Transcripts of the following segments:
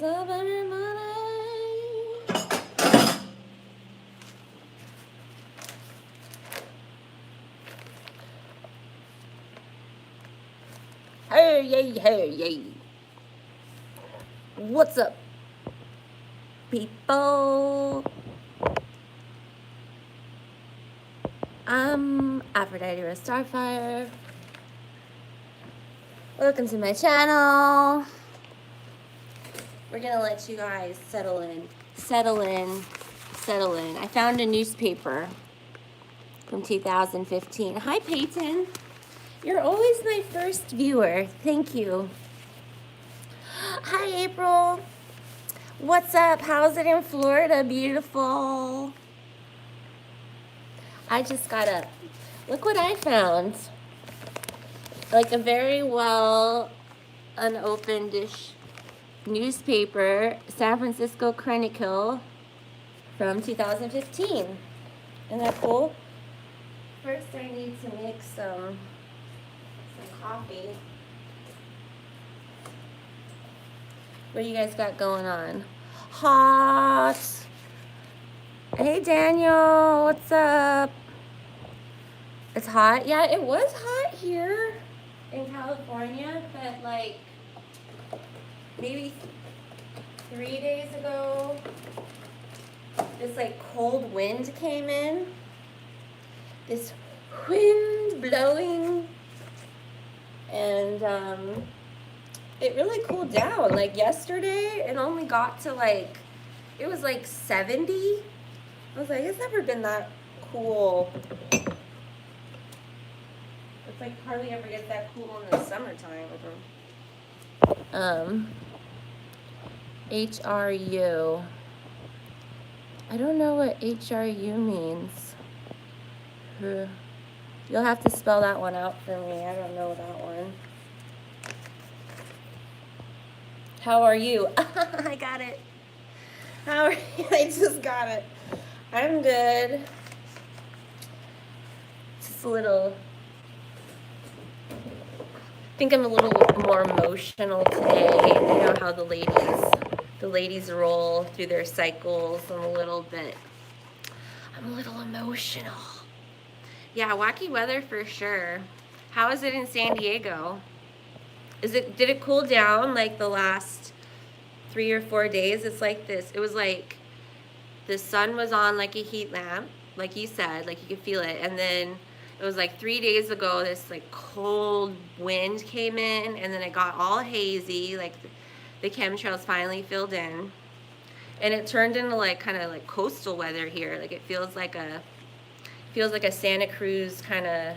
Every morning. Hey, yay, hey, yay. What's up, people? I'm Aphrodite with Starfire. Welcome to my channel. We're gonna let you guys settle in. I found a newspaper from 2015. Hi, Peyton. You're always my first viewer. Thank you. Hi, April. What's up? How's it in Florida? Beautiful. I just got up. Look what I found. Like a very well unopened-ish newspaper, San Francisco Chronicle from 2015. Isn't that cool? First I need to make some coffee. What do you guys got going on? Hot. Hey Daniel, what's up? It's hot? Yeah, it was hot here in California, but like maybe 3 days ago, this like cold wind came in. This wind blowing, and it really cooled down. Like yesterday, it only got to like, it was like 70. I was like, it's never been that cool. It's like hardly ever gets that cool in the summertime. HRU. I don't know what HRU means. You'll have to spell that one out for me. I don't know that one. How are you? I got it. How are you? I just got it. I'm good. Just a little. I think I'm a little more emotional today. You know how the ladies roll through their cycles. I'm a little emotional. Yeah, wacky weather for sure. How is it in San Diego? Did it cool down like the last 3 or 4 days? It's like this. It was like the sun was on like a heat lamp, like you said, like you could feel it. And then it was like 3 days ago, this like cold wind came in, and then it got all hazy, like the chemtrails finally filled in. And it turned into like kind of like coastal weather here. Like it feels like a Santa Cruz kind of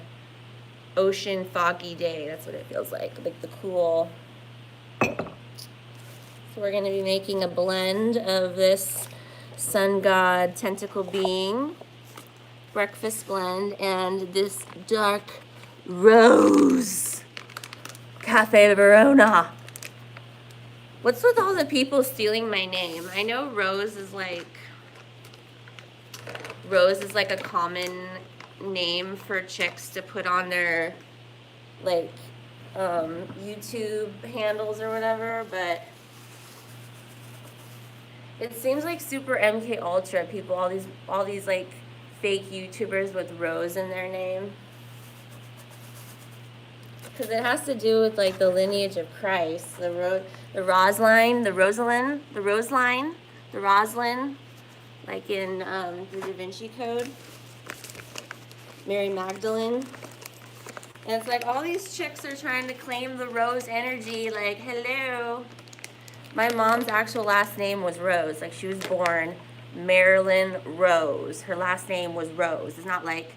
ocean foggy day. That's what it feels like the cool. So we're going to be making a blend of this sun god tentacle being breakfast blend and this dark rose Cafe Verona. What's with all the people stealing my name? I know Rose is like a common name for chicks to put on their like YouTube handles or whatever, but it seems like super MK Ultra people, all these like fake YouTubers with Rose in their name, because it has to do with like the lineage of Christ, the Rosalind, like in the Da Vinci Code, Mary Magdalene. And it's like all these chicks are trying to claim the Rose energy, like, hello. My mom's actual last name was Rose. Like, she was born Marilyn Rose. Her last name was Rose. It's not like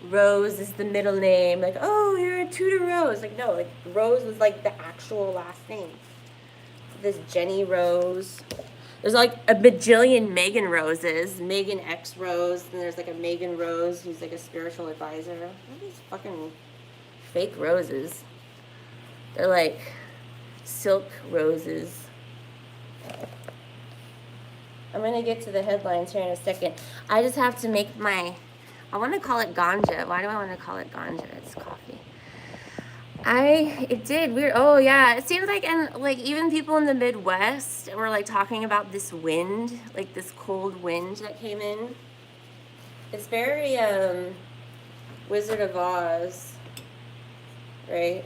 Rose is the middle name. Like, oh, you're a Tudor Rose. Like, no, like, Rose was like the actual last name. This Jenny Rose. There's like a bajillion Megan Roses. Megan X Rose. And there's like a Megan Rose who's like a spiritual advisor. All these fucking fake roses. They're like silk roses. I'm going to get to the headlines here in a second. I just have to make I want to call it ganja. Why do I want to call it ganja? It's coffee. It did weird. Oh yeah, it seems like, and like even people in the Midwest were like talking about this wind, like this cold wind that came in. It's very Wizard of Oz, right?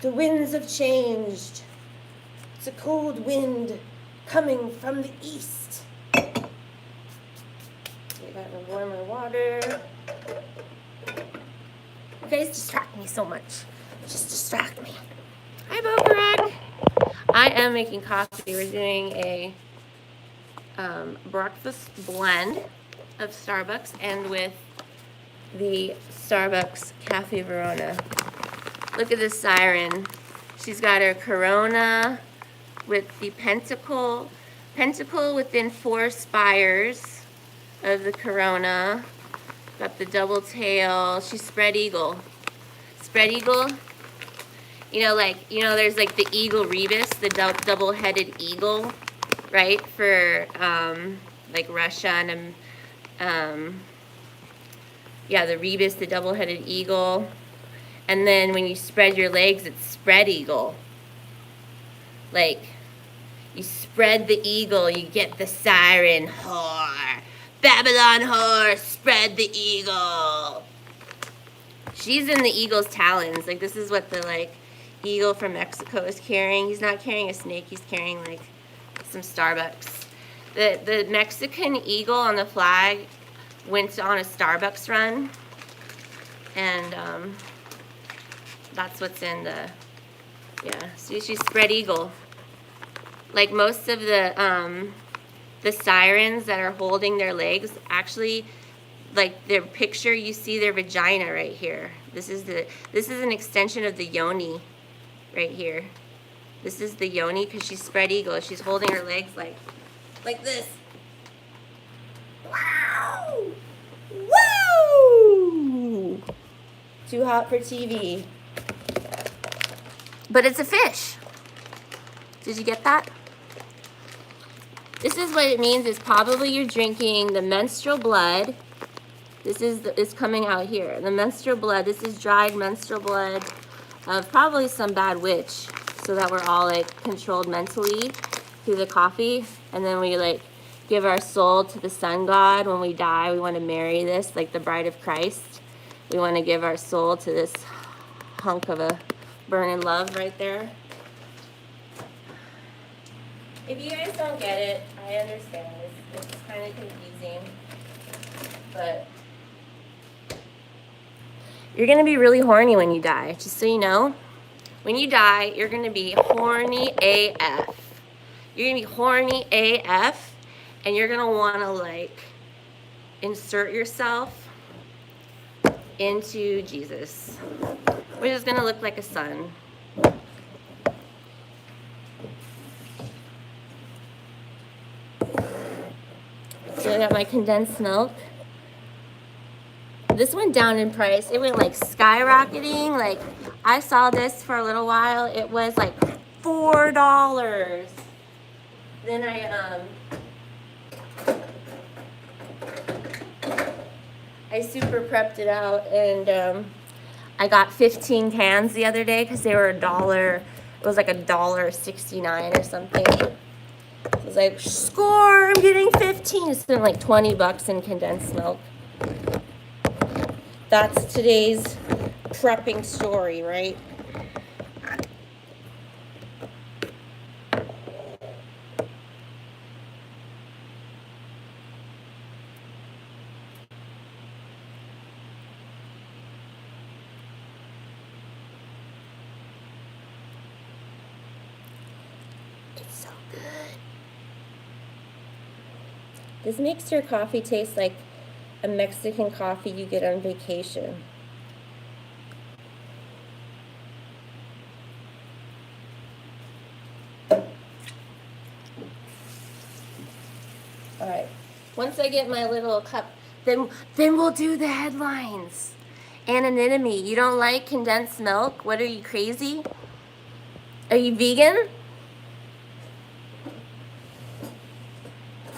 The winds have changed. It's a cold wind coming from the east. I gotta warm my water. You guys distract me so much. Just distract me. Hi, Bogarag. I am making coffee. We're doing a breakfast blend of Starbucks and with the Starbucks Cafe Verona. Look at this siren. She's got her Corona with the pentacle within 4 spires of the Corona. Got the double tail. She's spread eagle. Spread eagle. There's like the eagle rebus, the double-headed eagle, right? For like Russia and the rebus, the double-headed eagle. And then when you spread your legs, it's spread eagle. Like, you spread the eagle, you get the siren, whore. Babylon whore, spread the eagle. She's in the eagle's talons. Like, this is what the, like, eagle from Mexico is carrying. He's not carrying a snake, he's carrying, like, some Starbucks. The Mexican eagle on the flag went on a Starbucks run. And, that's what's in the, see, she's spread eagle. Like most of the sirens that are holding their legs, actually, like their picture, you see their vagina right here. This is an extension of the yoni right here. This is the yoni because she's spread eagle. She's holding her legs like this. Wow! Woo! Too hot for TV. But it's a fish. Did you get that? This is what it means. Is probably you're drinking the menstrual blood. This is coming out here. The menstrual blood. This is dried menstrual blood of probably some bad witch, so that we're all like controlled mentally through the coffee, and then we like give our soul to the sun god when we die. We want to marry this, like the bride of Christ. We want to give our soul to this hunk of a burning love right there. If you guys don't get it, I understand. It's kind of confusing, but you're going to be really horny when you die, just so you know. When you die, you're going to be horny AF. You're going to be horny AF, and you're going to want to, like, insert yourself into Jesus, which is going to look like a sun. So I got my condensed milk. This went down in price. It went like skyrocketing. Like, I saw this for a little while. It was like $4. Then I super prepped it out, and I got 15 cans the other day because they were $1. It was like $1.69 or something. So I was like, score! I'm getting 15. It's been like $20 in condensed milk. That's today's prepping story, right? It's so good. This makes your coffee taste like a Mexican coffee you get on vacation. All right. Once I get my little cup, then we'll do the headlines. Anonymity. You don't like condensed milk? What are you, crazy? Are you vegan?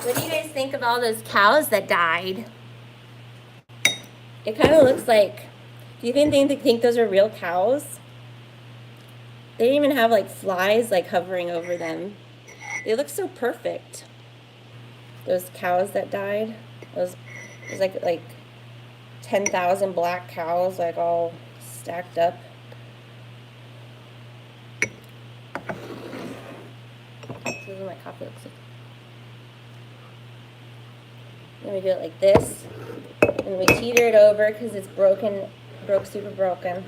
What do you guys think of all those cows that died? It kind of looks like, do you think those are real cows? They didn't even have like flies like hovering over them. They look so perfect. Those cows that died, it was like 10,000 black cows like all stacked up. This is what my coffee looks like. Then we do it like this, and we teeter it over because it's broke super broken.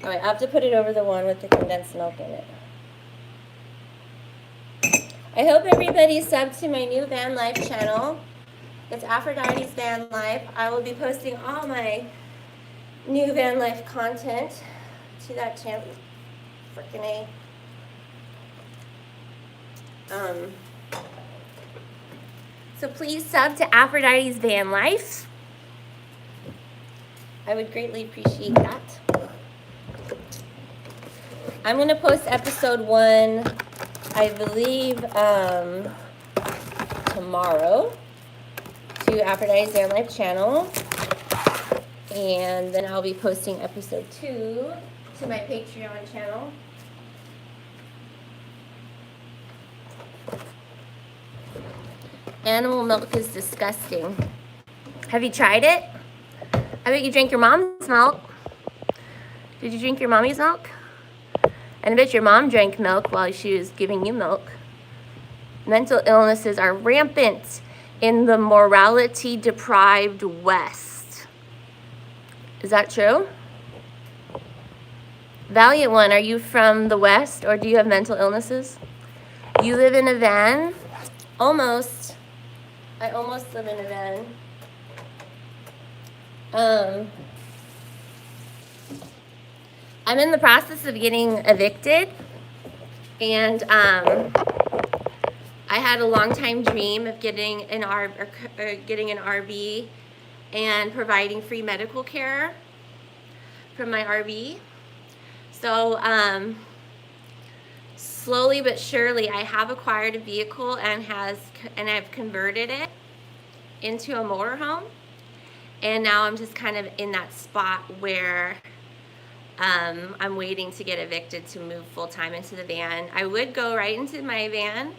All right, I have to put it over the one with the condensed milk in it. I hope everybody subbed to my new van life channel. It's Aphrodite's Van Life. I will be posting all my new van life content to that channel. Frickin' A. So please sub to Aphrodite's Van Life. I would greatly appreciate that. I'm going to post episode 1, I believe, tomorrow to Aphrodite's Van Life channel. And then I'll be posting episode 2 to my Patreon channel. Animal milk is disgusting. Have you tried it? I bet you drank your mom's milk. Did you drink your mommy's milk? And I bet your mom drank milk while she was giving you milk. Mental illnesses are rampant in the morality-deprived West. Is that true? Valiant One, are you from the West or do you have mental illnesses? You live in a van? Almost. I almost live in a van. I'm in the process of getting evicted, and I had a long time dream of getting an RV and providing free medical care from my RV. So slowly but surely, I have acquired a vehicle and I've converted it into a motorhome. And now I'm just kind of in that spot where I'm waiting to get evicted to move full-time into the van. I would go right into my van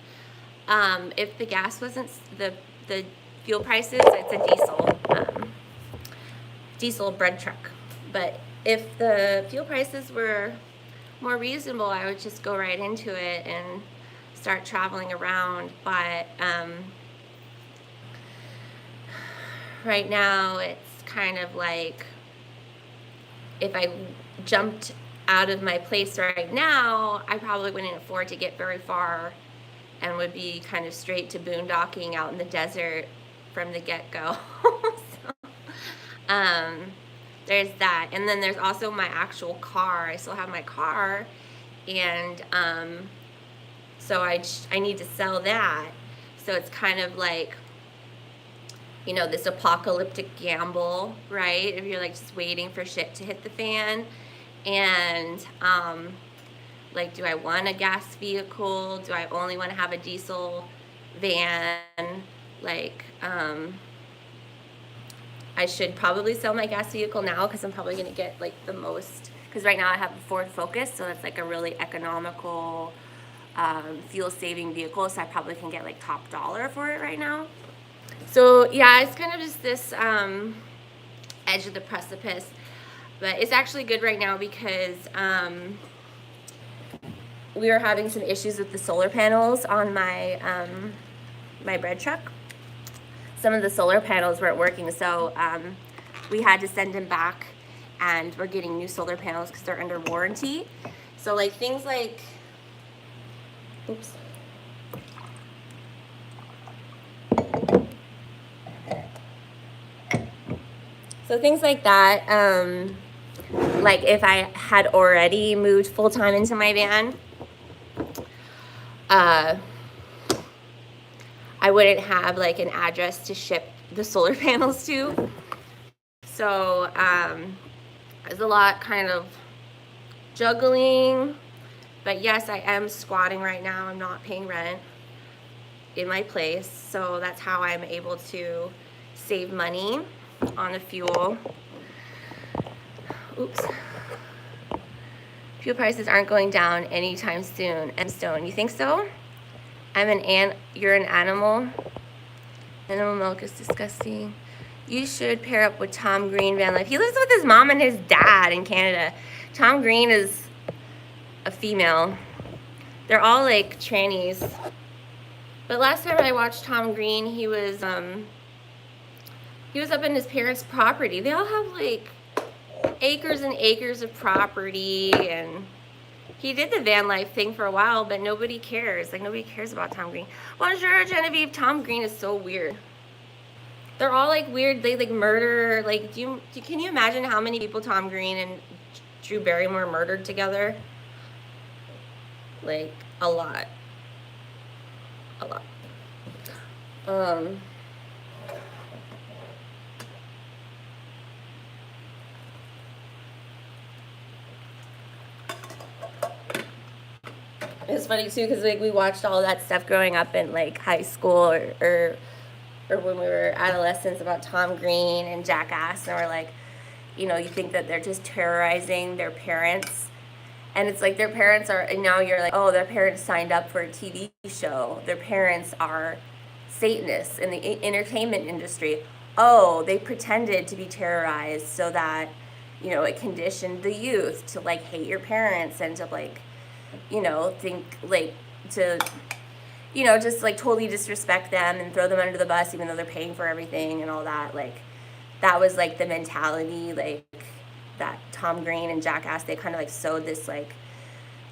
if the gas wasn't, the fuel prices, it's a diesel bread truck. But if the fuel prices were more reasonable, I would just go right into it and start traveling around. But right now it's kind of like if I jumped out of my place right now, I probably wouldn't afford to get very far and would be kind of straight to boondocking out in the desert from the get-go. So, there's that. And then there's also my actual car. I still have my car, and so I need to sell that. So it's kind of like, you know, this apocalyptic gamble, right? If you're like just waiting for shit to hit the fan. And like, do I want a gas vehicle? Do I only want to have a diesel van? Like, I should probably sell my gas vehicle now because I'm probably going to get like the most, because right now I have a Ford Focus, so that's like a really economical fuel saving vehicle, so I probably can get like top dollar for it right now. So yeah, it's kind of just this edge of the precipice, but it's actually good right now because we were having some issues with the solar panels on my my bread truck. Some of the solar panels weren't working, so we had to send them back, and we're getting new solar panels because they're under warranty. So like things like, oops. So things like that, like if I had already moved full-time into my van, I wouldn't have like an address to ship the solar panels to. So there's a lot kind of juggling, but yes, I am squatting right now. I'm not paying rent in my place, so that's how I'm able to save money on the fuel. Oops. Fuel prices aren't going down anytime soon. M Stone, you think so? You're an animal. Animal milk is disgusting. You should pair up with Tom Green van life. He lives with his mom and his dad in Canada. Tom Green is a female. They're all like trannies. But last time I watched Tom Green, he was up in his parents' property. They all have like acres and acres of property, and he did the van life thing for a while, but nobody cares. Like, nobody cares about Tom Green. Bonjour, Genevieve. Tom Green is so weird. They're all like weird. They like murder. Like, can you imagine how many people Tom Green and Drew Barrymore murdered together? Like, a lot. A lot. It's funny too, because like we watched all that stuff growing up in like high school or when we were adolescents about Tom Green and Jackass, and we're like, you know, you think that they're just terrorizing their parents, and it's like their parents are, and now you're like, oh, their parents signed up for a TV show. Their parents are Satanists in the entertainment industry. Oh, they pretended to be terrorized so that, you know, it conditioned the youth to like hate your parents and to like, you know, think like to, you know, just like totally disrespect them and throw them under the bus even though they're paying for everything and all that. Like, that was like the mentality, like that Tom Green and Jackass, they kind of like sowed this like,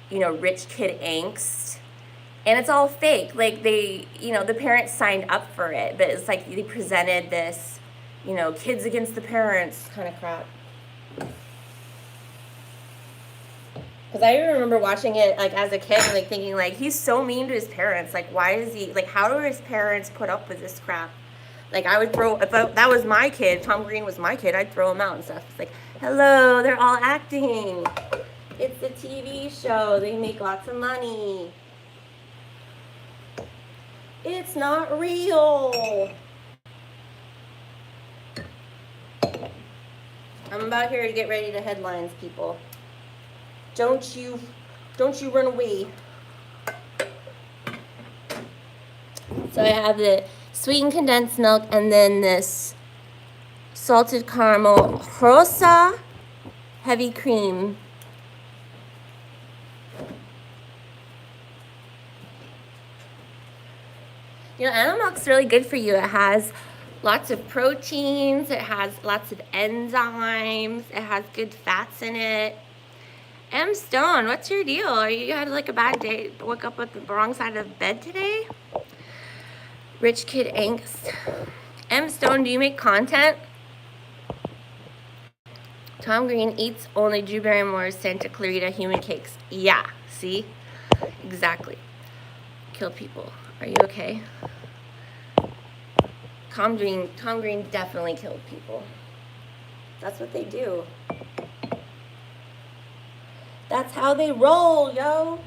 you know, rich kid angst. And it's all fake. Like, they, you know, the parents signed up for it, but it's like they presented this, you know, kids against the parents kind of crap. Because I remember watching it, like, as a kid, like, thinking, like, he's so mean to his parents. Like, why is he, like, how do his parents put up with this crap? Like, I would throw, if that was my kid, Tom Green was my kid, I'd throw him out and stuff. It's like, hello, they're all acting. It's a TV show. They make lots of money. It's not real. I'm about here to get ready to headlines, people. Don't you run away. So I have the sweetened condensed milk and then this salted caramel rosa heavy cream. You know, animal milk's really good for you. It has lots of proteins, it has lots of enzymes, it has good fats in it. M Stone, what's your deal? Are you had like a bad day? Woke up with the wrong side of bed today? Rich kid angst. M Stone, do you make content? Tom Green eats only Drew Barrymore's Santa Clarita human cakes. Yeah, see? Exactly. Kill people. Are you okay? Tom Green definitely killed people. That's what they do. That's how they roll, yo.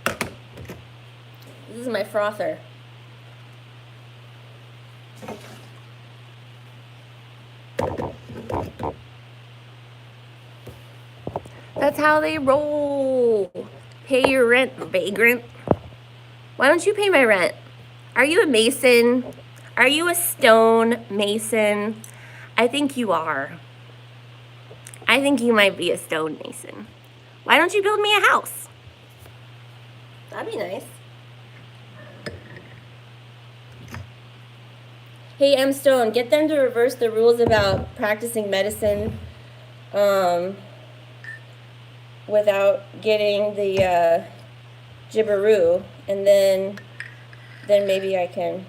This is my frother. That's how they roll. Pay your rent, vagrant. Why don't you pay my rent? Are you a mason? Are you a stone mason? I think you are. I think you might be a stone mason. Why don't you build me a house? That'd be nice. Hey, M Stone, get them to reverse the rules about practicing medicine without getting the gibberoo, and then maybe I can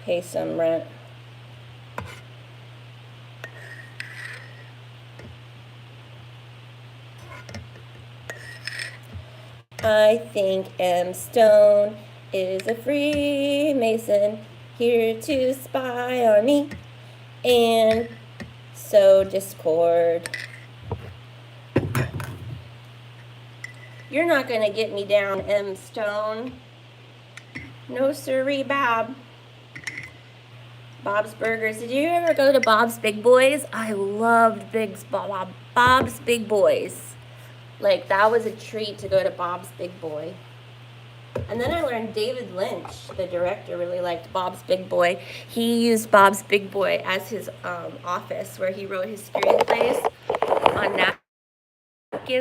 pay some rent. I think M Stone is a Freemason, here to spy on me and sow discord. You're not gonna get me down, M Stone. No siree, Bob. Bob's Burgers. Did you ever go to Bob's Big Boys? I loved Bob's Big Boys. Like, that was a treat to go to Bob's Big Boy. And then I learned David Lynch, the director, really liked Bob's Big Boy. He used Bob's Big Boy as his office where he wrote his screenplays on napkins. He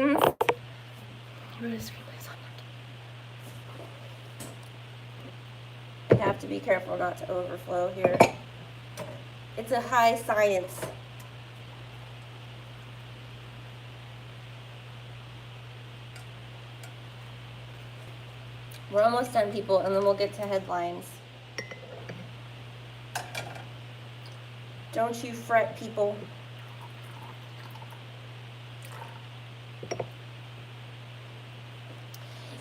wrote his screenplays on napkins. I have to be careful not to overflow here. It's a high science. We're almost done, people, and then we'll get to headlines. Don't you fret, people.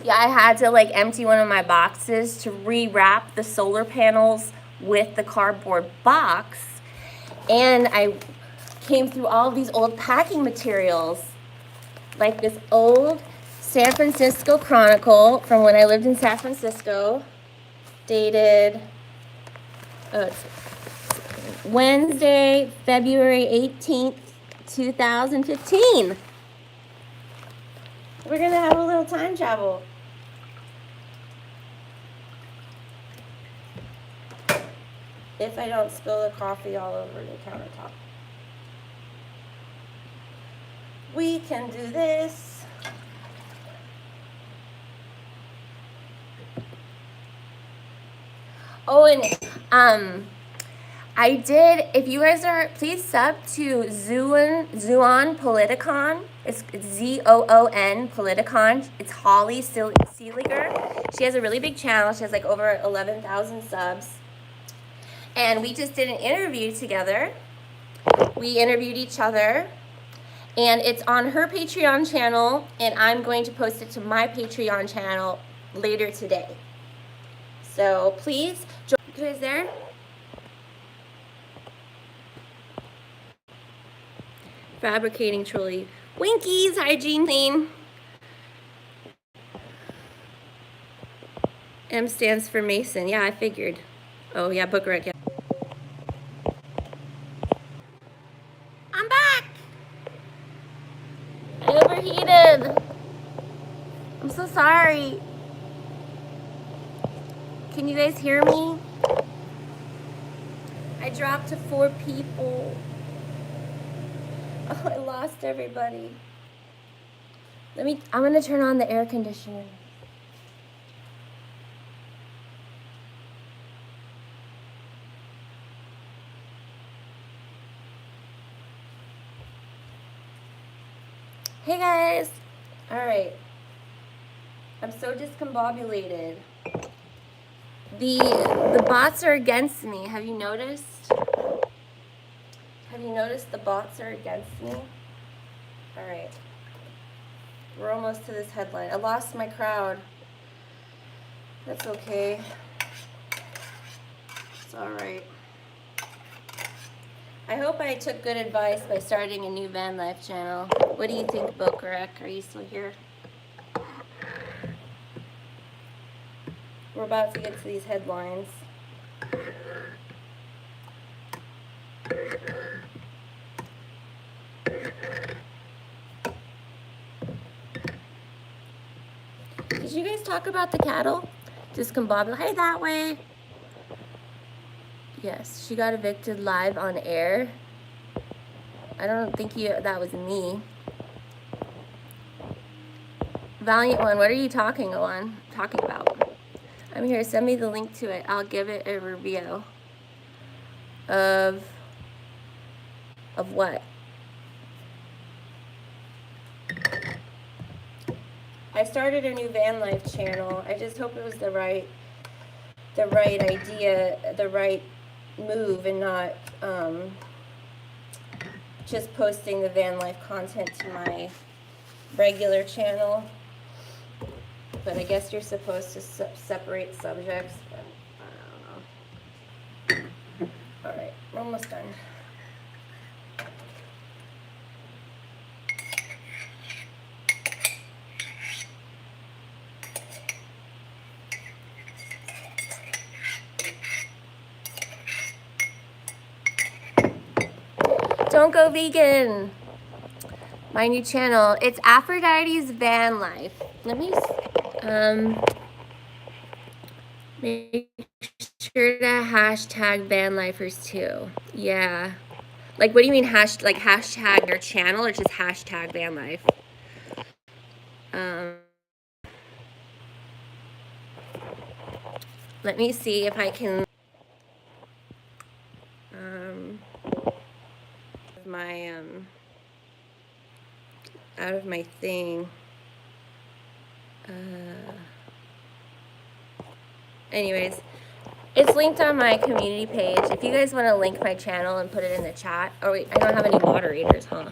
Yeah, I had to like empty one of my boxes to rewrap the solar panels with the cardboard box. And I came through all of these old packing materials, like this old San Francisco Chronicle from when I lived in San Francisco, dated Wednesday, February 18th, 2015. We're gonna have a little time travel. If I don't spill the coffee all over the countertop. We can do this. Oh, and I did, if you guys are, please sub to Zoon Politicon. It's Z-O-O-N Politicon. It's Holly Seeliger. She has a really big channel. She has like over 11,000 subs. And we just did an interview together. We interviewed each other. And it's on her Patreon channel. And I'm going to post it to my Patreon channel later today. So please join. You guys there? Fabricating trolley. Winkies, hygiene clean. M stands for Mason. Yeah, I figured. Oh yeah, book rec. Yeah. I'm back. I overheated. I'm so sorry. Can you guys hear me? I dropped to 4 people. Oh, I lost everybody. I'm gonna turn on the air conditioner. Hey guys. All right. I'm so discombobulated. The bots are against me. Have you noticed? Have you noticed the bots are against me? All right. We're almost to this headline. I lost my crowd. That's okay. It's all right. I hope I took good advice by starting a new van life channel. What do you think, Bokarek? Are you still here? We're about to get to these headlines. Did you guys talk about the cattle? Discombobulated. Hey, that way. Yes, she got evicted live on air. I don't think that was me. Valiant One, what are you talking about? I'm here. Send me the link to it. I'll give it a review. Of what? I started a new van life channel. I just hope it was the right idea, the right move, and not just posting the van life content to my regular channel. But I guess you're supposed to separate subjects, but I don't know. All right, we're almost done. Don't go vegan. My new channel. It's Aphrodite's Van Life. Let me make sure to hashtag van lifers too. Yeah. Like, what do you mean like hashtag their channel or just hashtag van life? Let me see if I can my out of my thing. Anyways, it's linked on my community page. If you guys want to link my channel and put it in the chat. Oh wait, I don't have any moderators, huh?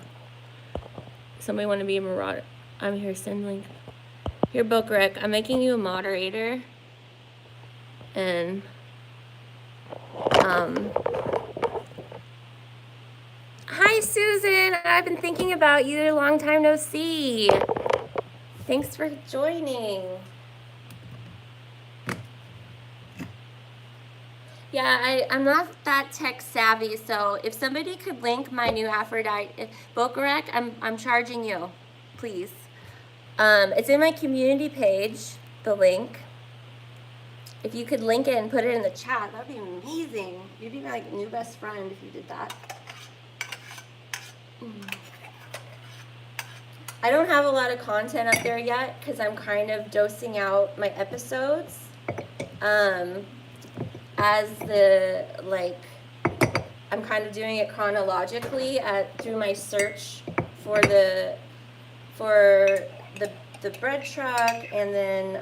Somebody want to be a moderator? I'm here, send link. Here, Bokrek, I'm making you a moderator. And hi Susan, I've been thinking about you, long time no see. Thanks for joining. Yeah, I'm not that tech savvy, so if somebody could link my new Aphrodite, Bokarek, I'm charging you, please. It's in my community page, the link. If you could link it and put it in the chat, that'd be amazing. You'd be my like new best friend if you did that. I don't have a lot of content up there yet because I'm kind of dosing out my episodes. As the, like, I'm kind of doing it chronologically through my search for the bread truck, and then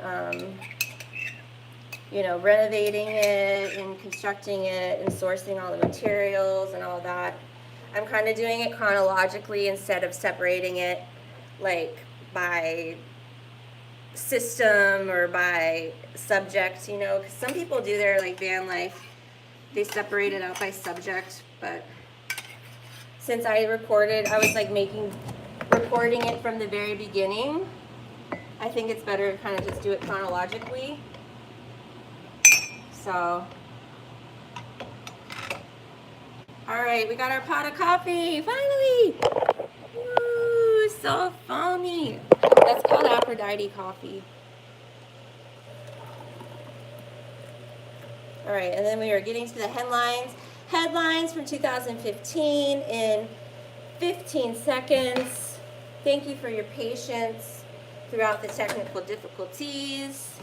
you know, renovating it and constructing it and sourcing all the materials and all that. I'm kind of doing it chronologically instead of separating it like by system or by subject, you know, because some people do their like van life, they separate it out by subject, but since I was like recording it from the very beginning, I think it's better to kind of just do it chronologically. So, all right, we got our pot of coffee, finally! Woo, so foamy. That's called Aphrodite coffee. All right, and then we are getting to the headlines. Headlines from 2015 in 15 seconds. Thank you for your patience throughout the technical difficulties,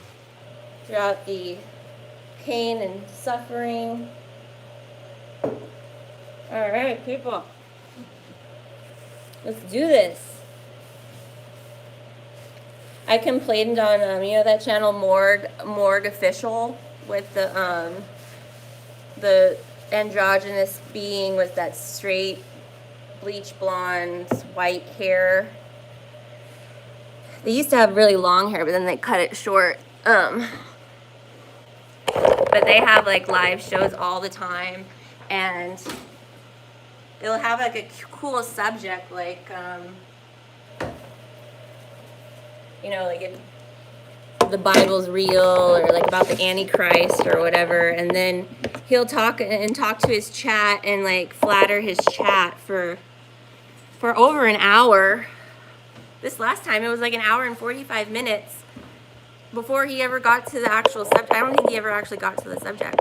throughout the pain and suffering. All right, people. Let's do this. I complained on, you know, that channel Morgue Official with the androgynous being with that straight bleach blonde white hair. They used to have really long hair, but then they cut it short. But they have like live shows all the time, and they'll have like a cool subject, like you know, like if the Bible's real, or like about the Antichrist or whatever, and then he'll talk to his chat and like flatter his chat for over an hour. This last time it was like an hour and 45 minutes before he ever got to the actual subject. I don't think he ever actually got to the subject.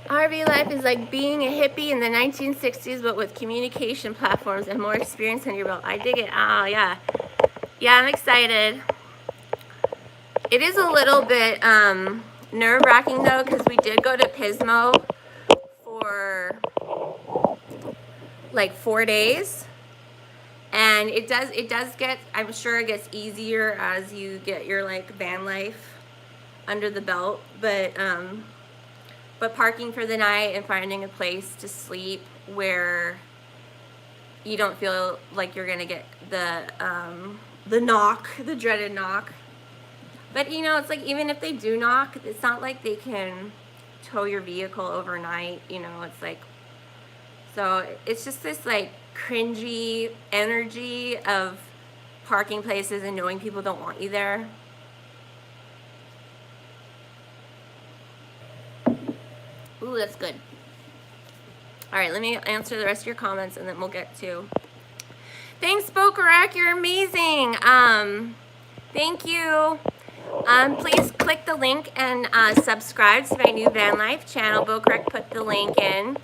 RV life is like being a hippie in the 1960s, but with communication platforms and more experience under your belt. I dig it. Oh, yeah. Yeah, I'm excited. It is a little bit nerve-wracking, though, because we did go to Pismo for like 4 days. And it does get, I'm sure it gets easier as you get your like van life under the belt, but parking for the night and finding a place to sleep where you don't feel like you're gonna get the knock, the dreaded knock. But you know, it's like even if they do knock, it's not like they can tow your vehicle overnight, you know. It's like, so it's just this like cringy energy of parking places and knowing people don't want you there. Ooh, that's good. All right, let me answer the rest of your comments and then we'll get to. Thanks, Bokarak, you're amazing. Thank you. Please click the link and subscribe to my new van life channel. Bokarak put the link in.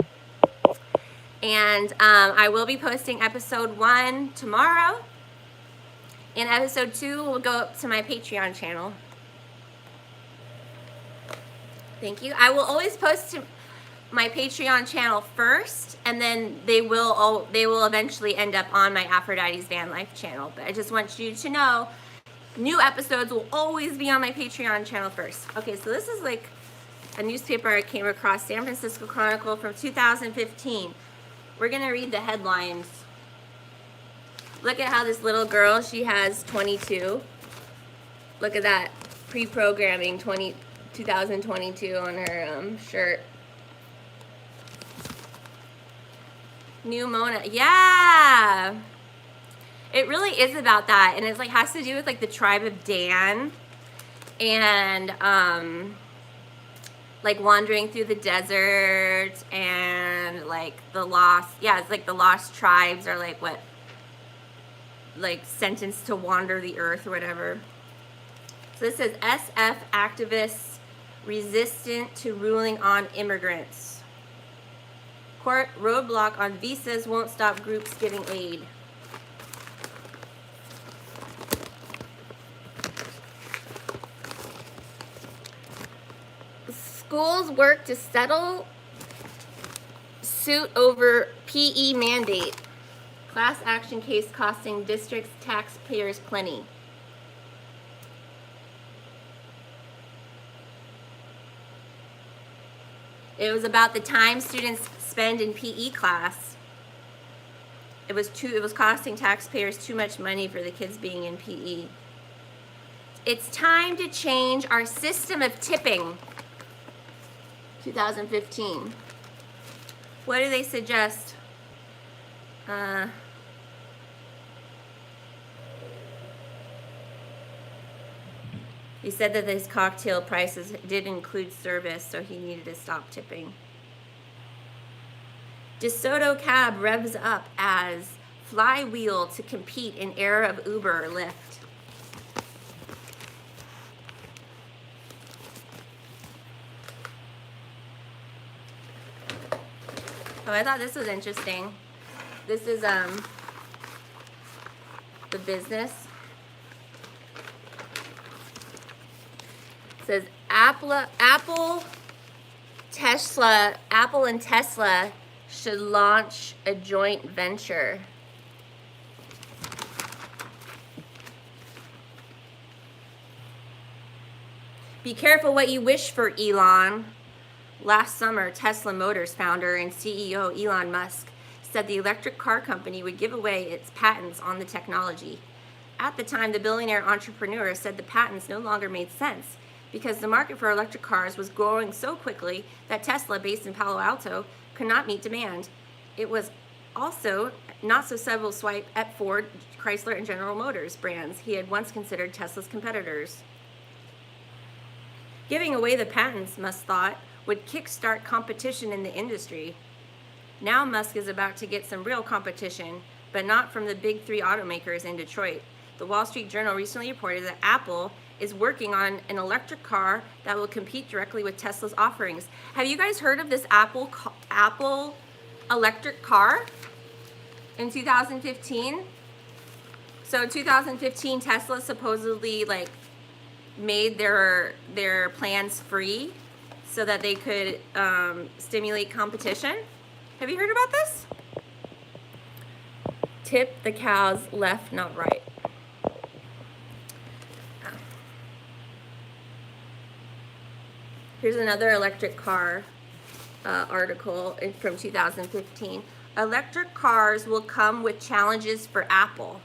And I will be posting episode 1 tomorrow. And episode 2 will go up to my Patreon channel. Thank you. I will always post to my Patreon channel first, and then they will eventually end up on my Aphrodite's Van Life channel. But I just want you to know, new episodes will always be on my Patreon channel first. Okay, so this is like a newspaper I came across, San Francisco Chronicle from 2015. We're gonna read the headlines. Look at how this little girl, she has 22. Look at that pre-programming 2022 on her shirt. New Mona, yeah. It really is about that, and it's like has to do with like the tribe of Dan, and like wandering through the desert, and like the lost, yeah, it's like the lost tribes are like what, like sentenced to wander the earth or whatever. So this says SF activists resistant to ruling on immigrants. Court roadblock on visas won't stop groups giving aid. Schools work to settle suit over PE mandate. Class action case costing districts taxpayers plenty. It was about the time students spend in PE class. It was costing taxpayers too much money for the kids being in PE. It's time to change our system of tipping. 2015. What do they suggest? He said that his cocktail prices did include service, so he needed to stop tipping. DeSoto cab revs up as flywheel to compete in era of Uber or Lyft. Oh, I thought this was interesting. This is the business. It says Apple and Tesla should launch a joint venture. Be careful what you wish for, Elon. Last summer, Tesla Motors founder and CEO Elon Musk said the electric car company would give away its patents on the technology. At the time, the billionaire entrepreneur said the patents no longer made sense because the market for electric cars was growing so quickly that Tesla, based in Palo Alto, could not meet demand. It was also not so subtle swipe at Ford, Chrysler, and General Motors brands he had once considered Tesla's competitors. Giving away the patents, Musk thought, would kickstart competition in the industry. Now Musk is about to get some real competition, but not from the big three automakers in Detroit. The Wall Street Journal recently reported that Apple is working on an electric car that will compete directly with Tesla's offerings. Have you guys heard of this Apple electric car in 2015? So in 2015, Tesla supposedly like made their plans free so that they could stimulate competition. Have you heard about this? Tip the cows left, not right. Here's another electric car article from 2015. Electric cars will come with challenges for Apple.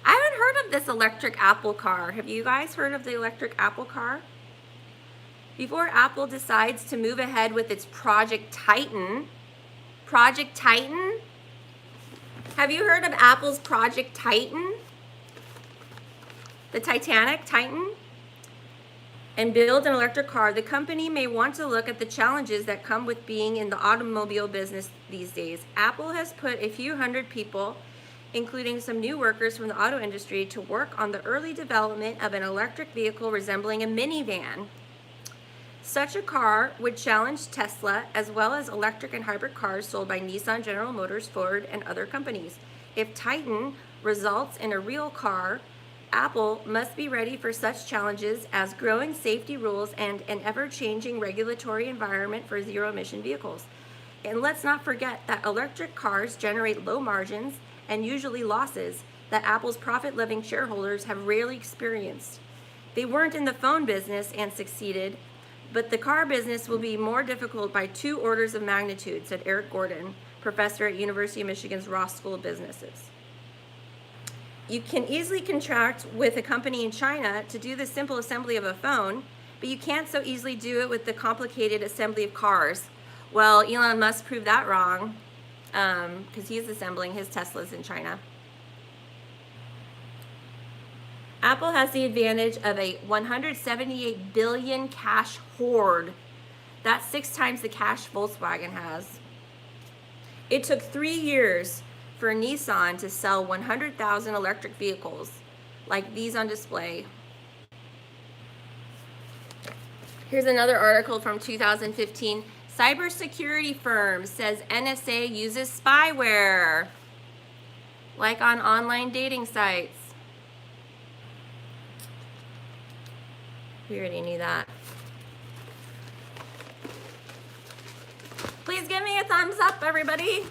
I haven't heard of this electric Apple car. Have you guys heard of the electric Apple car? Before Apple decides to move ahead with its Project Titan. Project Titan? Have you heard of Apple's Project Titan? The Titanic Titan? and build an electric car, the company may want to look at the challenges that come with being in the automobile business these days. Apple has put a few hundred people, including some new workers from the auto industry, to work on the early development of an electric vehicle resembling a minivan. Such a car would challenge Tesla, as well as electric and hybrid cars sold by Nissan, General Motors, Ford, and other companies. If Titan results in a real car, Apple must be ready for such challenges as growing safety rules and an ever-changing regulatory environment for zero-emission vehicles. And let's not forget that electric cars generate low margins and usually losses that Apple's profit-loving shareholders have rarely experienced. They weren't in the phone business and succeeded, but the car business will be more difficult by 2 orders of magnitude, said Eric Gordon, professor at University of Michigan's Ross School of Businesses. You can easily contract with a company in China to do the simple assembly of a phone, but you can't so easily do it with the complicated assembly of cars. Well, Elon Musk proved that wrong, because he's assembling his Teslas in China. Apple has the advantage of a 178 billion cash hoard. That's 6 times the cash Volkswagen has. It took 3 years for Nissan to sell 100,000 electric vehicles like these on display. Here's another article from 2015. Cybersecurity firm says NSA uses spyware, like on online dating sites. We already knew that. Please give me a thumbs up, everybody.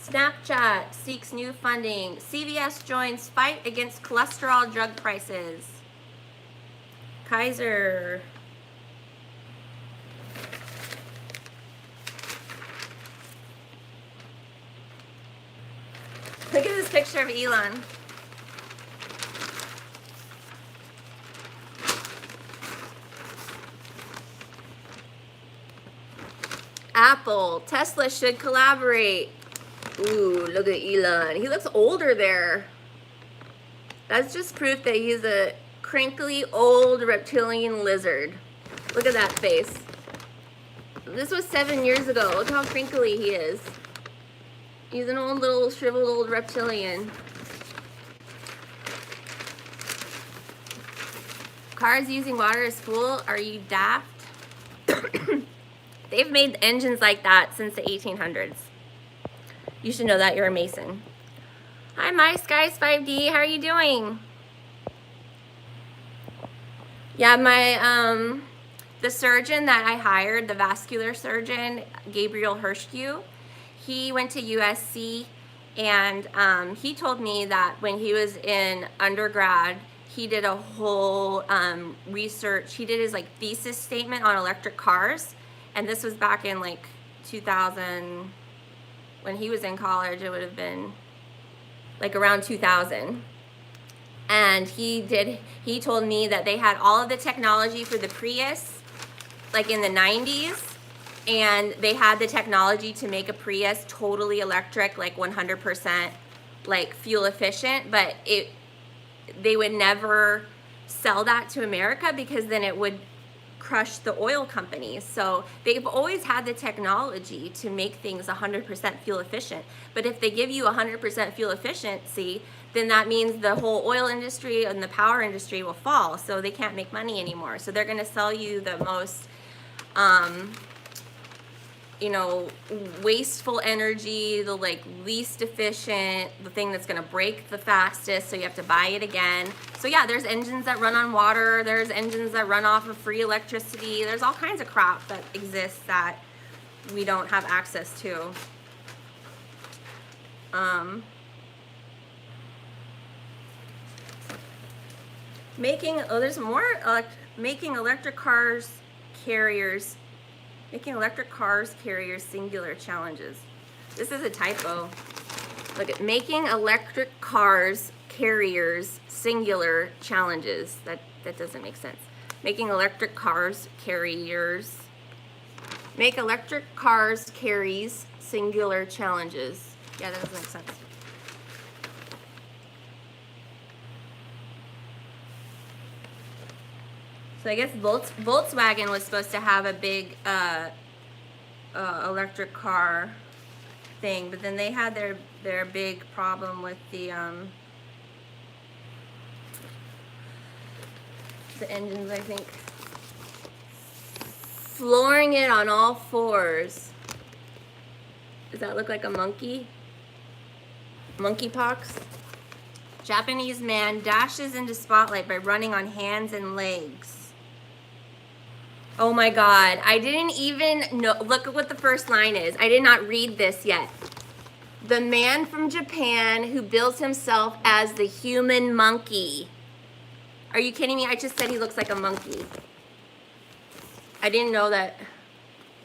Snapchat seeks new funding. CVS joins fight against cholesterol drug prices. Kaiser. Look at this picture of Elon. Apple, Tesla should collaborate. Ooh, look at Elon. He looks older there. That's just proof that he's a crinkly old reptilian lizard. Look at that face. This was 7 years ago. Look how crinkly he is. He's an old little shriveled old reptilian. Cars using water as fuel? Are you daft? They've made engines like that since the 1800s. You should know that. You're a Mason. Hi, my Skies 5D. How are you doing? Yeah, my the surgeon that I hired, the vascular surgeon, Gabriel Hirschkew, he went to USC, and he told me that when he was in undergrad, he did a whole research. He did his like thesis statement on electric cars, and this was back in like 2000. When he was in college, it would have been like around 2000. And he told me that they had all of the technology for the Prius, like in the 90s, and they had the technology to make a Prius totally electric, like 100% like fuel efficient, but they would never sell that to America because then it would crush the oil companies. So they've always had the technology to make things 100% fuel efficient. But if they give you 100% fuel efficiency, then that means the whole oil industry and the power industry will fall. So they can't make money anymore. So they're going to sell you the most, wasteful energy, the like least efficient, the thing that's going to break the fastest, so you have to buy it again. So yeah, there's engines that run on water, there's engines that run off of free electricity, there's all kinds of crap that exists that we don't have access to. Making electric cars carriers singular challenges. This is a typo. Look at making electric cars carriers singular challenges. That doesn't make sense. Making electric cars carriers. Make electric cars carries singular challenges. Yeah, that doesn't make sense. So I guess Volkswagen was supposed to have a big electric car thing, but then they had their big problem with the engines, I think. Flooring it on all fours. Does that look like a monkey? Monkeypox? Japanese man dashes into spotlight by running on hands and legs. Oh my God, I didn't even know. Look at what the first line is. I did not read this yet. The man from Japan who bills himself as the human monkey. Are you kidding me? I just said he looks like a monkey. I didn't know that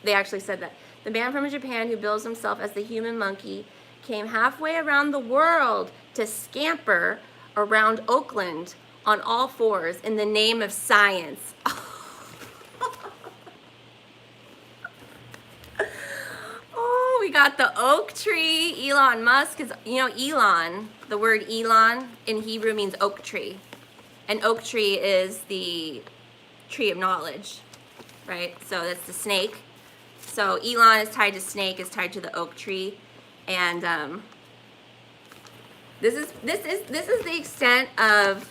they actually said that. The man from Japan who bills himself as the human monkey came halfway around the world to scamper around Oakland on all fours in the name of science. Oh, we got the oak tree. Elon Musk is, you know, Elon, the word Elon in Hebrew means oak tree. And oak tree is the tree of knowledge, right? So that's the snake. So Elon is tied to snake, is tied to the oak tree. And this is the extent of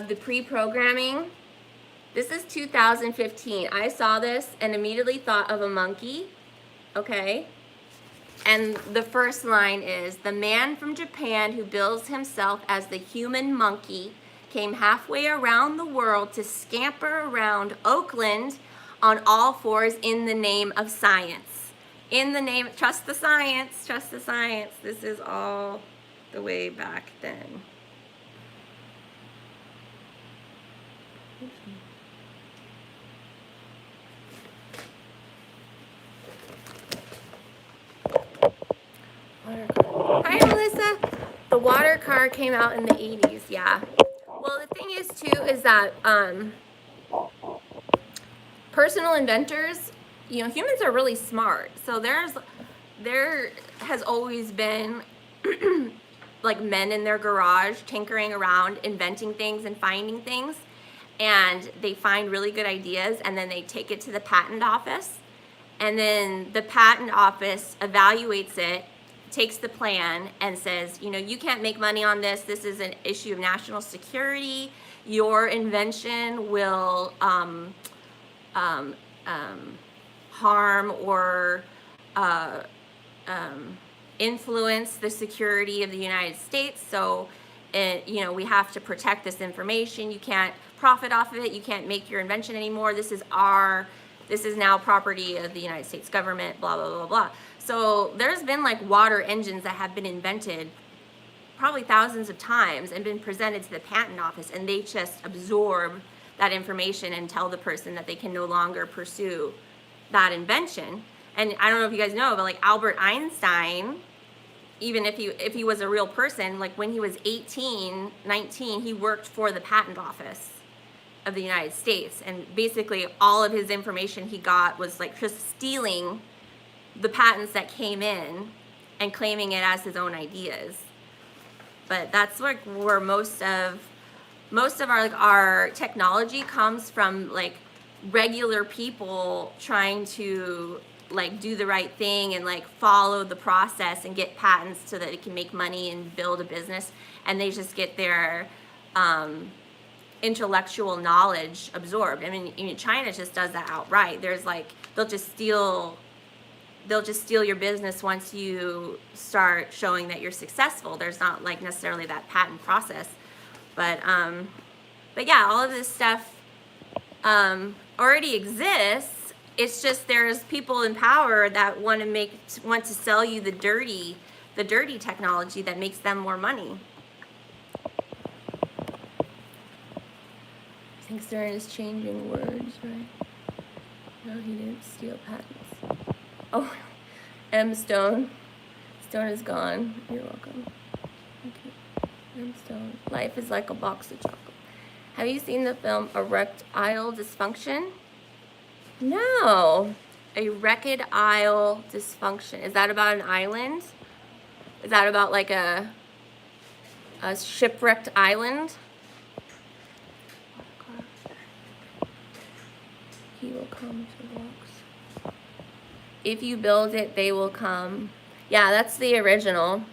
the pre-programming. This is 2015. I saw this and immediately thought of a monkey, okay? And the first line is, the man from Japan who bills himself as the human monkey came halfway around the world to scamper around Oakland on all fours in the name of science. In the name, trust the science, trust the science. This is all the way back then. Hi, Melissa. The water car came out in the 80s, yeah. Well, the thing is, too, is that personal inventors, you know, humans are really smart. So there has always been like men in their garage tinkering around, inventing things and finding things. And they find really good ideas, and then they take it to the patent office. And then the patent office evaluates it, takes the plan and says, you know, you can't make money on this. This is an issue of national security. Your invention will harm or influence the security of the United States. So, you know, we have to protect this information. You can't profit off of it. You can't make your invention anymore. This is now property of the United States government, blah, blah, blah, blah. So there's been like water engines that have been invented probably thousands of times and been presented to the patent office, and they just absorb that information and tell the person that they can no longer pursue that invention. And I don't know if you guys know, but like Albert Einstein, even if he was a real person, like when he was 18, 19, he worked for the patent office of the United States, and basically all of his information he got was like just stealing the patents that came in and claiming it as his own ideas. But that's like where most of our technology comes from, like regular people trying to like do the right thing and like follow the process and get patents so that it can make money and build a business, and they just get their intellectual knowledge absorbed. I mean, China just does that outright. There's like, they'll just steal your business once you start showing that you're successful. There's not like necessarily that patent process, but yeah, all of this stuff already exists. It's just there's people in power that want to sell you the dirty technology that makes them more money. I think Stern is changing words, right? No, he didn't steal patents. Oh, M. Stone. Stone is gone. You're welcome. Okay. M. Stone. Life is like a box of chocolate. Have you seen the film Erectile Dysfunction? No. A wrecked isle dysfunction. Is that about an island? Is that about like a shipwrecked island? He will come to walks. If you build it, they will come. Yeah, that's the original.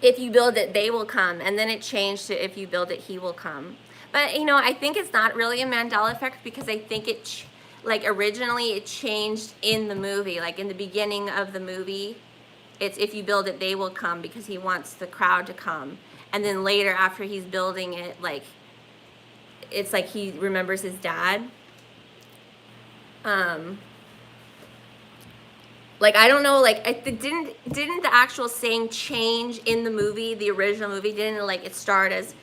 If you build it, they will come. And then it changed to if you build it, he will come. But, you know, I think it's not really a Mandela effect because I think it, like, originally it changed in the movie. Like, in the beginning of the movie, it's if you build it, they will come because he wants the crowd to come. And then later, after he's building it, like, it's like he remembers his dad. Like, I don't know, like, didn't the actual saying change in the movie, the original movie? Didn't, like, it start as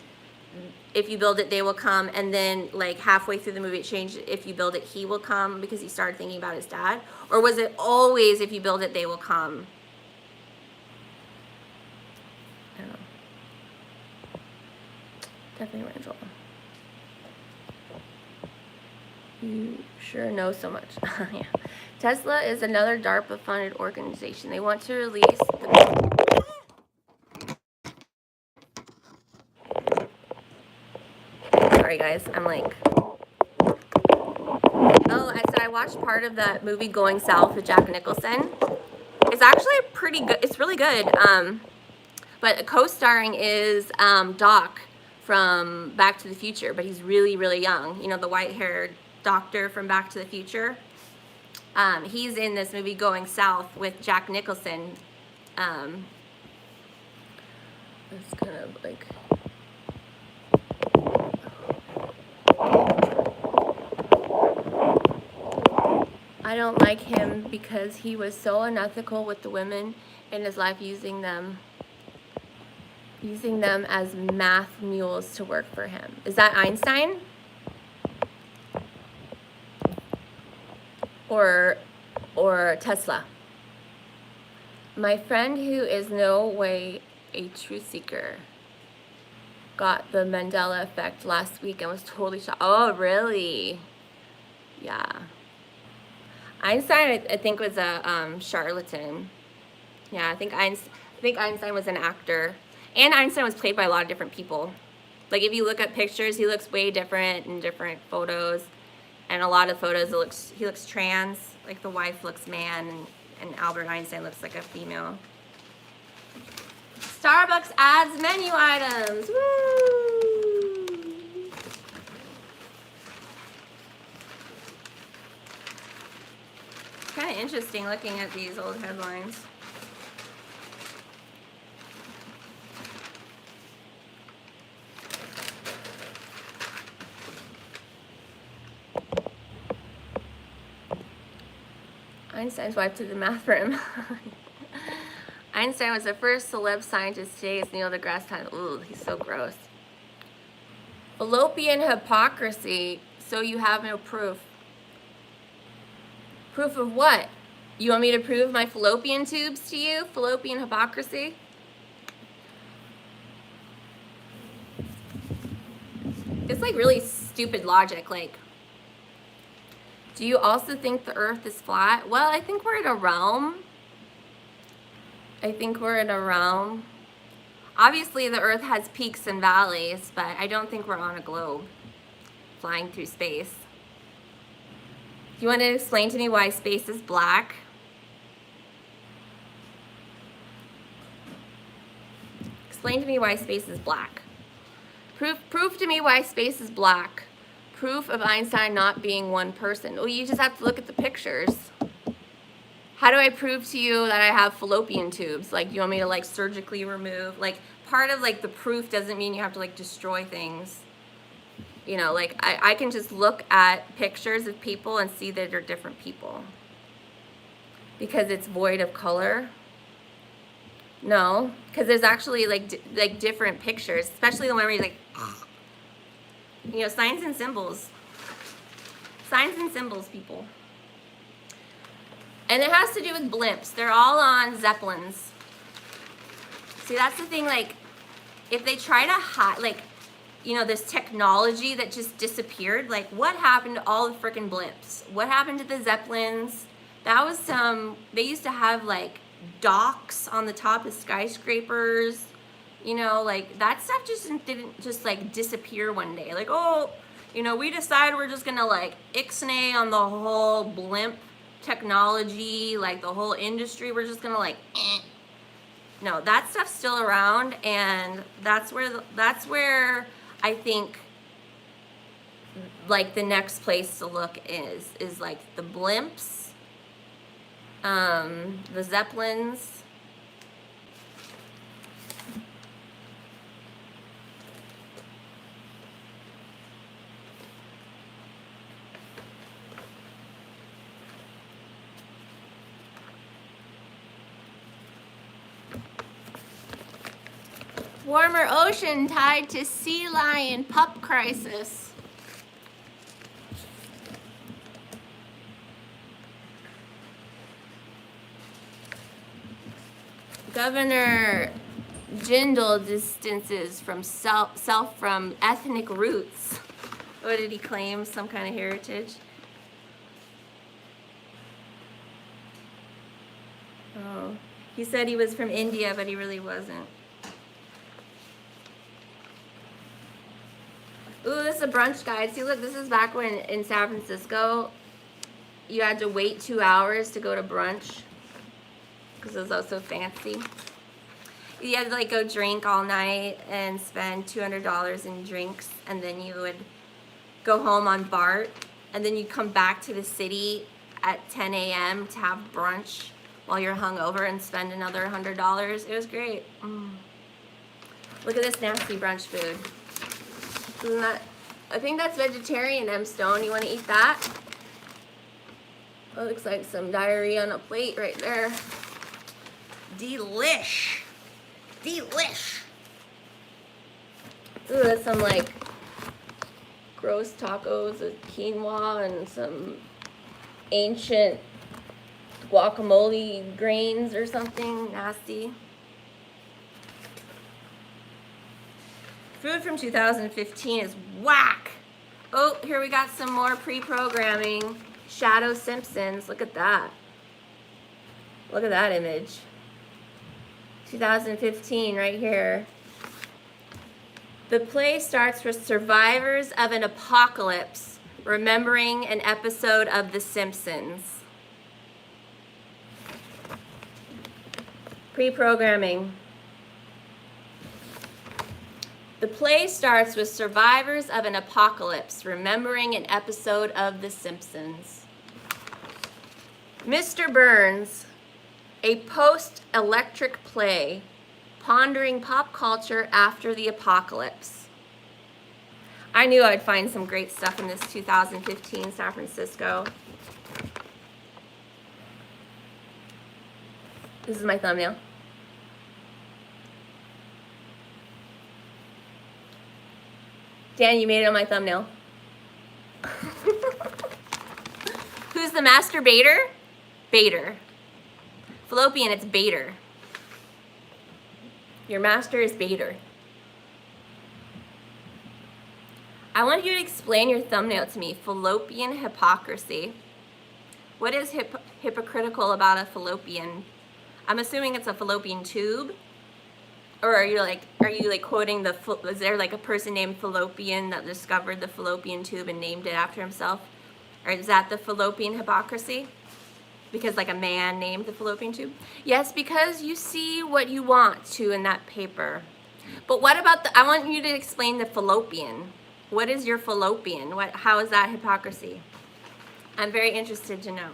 if you build it, they will come, and then, like, halfway through the movie it changed, if you build it, he will come, because he started thinking about his dad? Or was it always, if you build it, they will come? I don't know. Definitely Randall. You sure know so much. Yeah. Tesla is another DARPA-funded organization. They want to release the... Sorry, guys. I'm like... Oh, I said I watched part of that movie Going South with Jack Nicholson. It's actually pretty good. It's really good. But co-starring is Doc from Back to the Future, but he's really, really young. You know, the white-haired doctor from Back to the Future. He's in this movie Going South with Jack Nicholson. It's kind of like... I don't like him because he was so unethical with the women in his life, using them as math mules to work for him. Is that Einstein? Or Tesla? My friend, who is no way a truth seeker, got the Mandela effect last week and was totally shocked. Oh, really? Yeah. Einstein, I think, was a charlatan. Yeah, I think Einstein was an actor. And Einstein was played by a lot of different people. Like, if you look at pictures, he looks way different in different photos. And a lot of photos, he looks trans. Like, the wife looks man, and Albert Einstein looks like a female. Starbucks adds menu items. Woo! Kind of interesting looking at these old headlines. Einstein's wife did the math for him. Einstein was the first celeb scientist. Today is Neil deGrasse Tyson. Ooh, he's so gross. Fallopian hypocrisy. So you have no proof. Proof of what? You want me to prove my fallopian tubes to you? Fallopian hypocrisy? It's like really stupid logic. Like, do you also think the earth is flat? Well, I think we're in a realm. Obviously, the earth has peaks and valleys, but I don't think we're on a globe flying through space. Do you want to explain to me why space is black? Explain to me why space is black. Prove to me why space is black. Proof of Einstein not being one person. Well, you just have to look at the pictures. How do I prove to you that I have fallopian tubes? Like, you want me to, like, surgically remove? Like, part of, like, the proof doesn't mean you have to, like, destroy things. You know, like, I can just look at pictures of people and see that they're different people. Because it's void of color. No, because there's actually, like different pictures, especially the one where you're like, you know, signs and symbols. Signs and symbols, people. And it has to do with blimps. They're all on Zeppelins. See, that's the thing, like, if they try to hide, like, you know, this technology that just disappeared. Like, what happened to all the freaking blimps? What happened to the Zeppelins? That was they used to have like docks on the top of skyscrapers. You know, like that stuff just didn't just like disappear one day. Like, oh, you know, we decided we're just gonna like ixnay on the whole blimp technology, like the whole industry. We're just gonna like, No, that stuff's still around, and that's where I think like the next place to look is like the blimps, the Zeppelins. Warmer ocean tied to sea lion pup crisis. Governor Jindal distances from self from ethnic roots. What did he claim? Some kind of heritage? Oh, he said he was from India, but he really wasn't. Ooh, this is a brunch guide. See, look, this is back when in San Francisco, you had to wait 2 hours to go to brunch because it was also fancy. You had to like go drink all night and spend $200 in drinks, and then you would go home on BART, and then you'd come back to the city at 10 a.m. to have brunch while you're hungover and spend another $100. It was great. Look at this nasty brunch food. Isn't that, I think that's vegetarian, M. Stone. You want to eat that? Oh, looks like some diarrhea on a plate right there. Delish. Delish. Ooh, that's some like gross tacos with quinoa and some ancient guacamole grains or something nasty. Food from 2015 is whack. Oh, here we got some more pre-programming. Shadow Simpsons. Look at that. Look at that image. 2015 right here. The play starts with survivors of an apocalypse remembering an episode of The Simpsons. Pre-programming. The play starts with survivors of an apocalypse remembering an episode of The Simpsons. Mr. Burns, a post-electric play pondering pop culture after the apocalypse. I knew I'd find some great stuff in this 2015 San Francisco. This is my thumbnail. Dan, you made it on my thumbnail. Who's the masturbator? Baiter. Fallopian, it's Baiter. Your master is Baiter. I want you to explain your thumbnail to me. Fallopian hypocrisy. What is hypocritical about a fallopian? I'm assuming it's a fallopian tube. Or are you like quoting is there like a person named Fallopian that discovered the fallopian tube and named it after himself? Or is that the fallopian hypocrisy? Because like a man named the fallopian tube? Yes, because you see what you want to in that paper. But what about I want you to explain the fallopian. What is your fallopian? How is that hypocrisy? I'm very interested to know.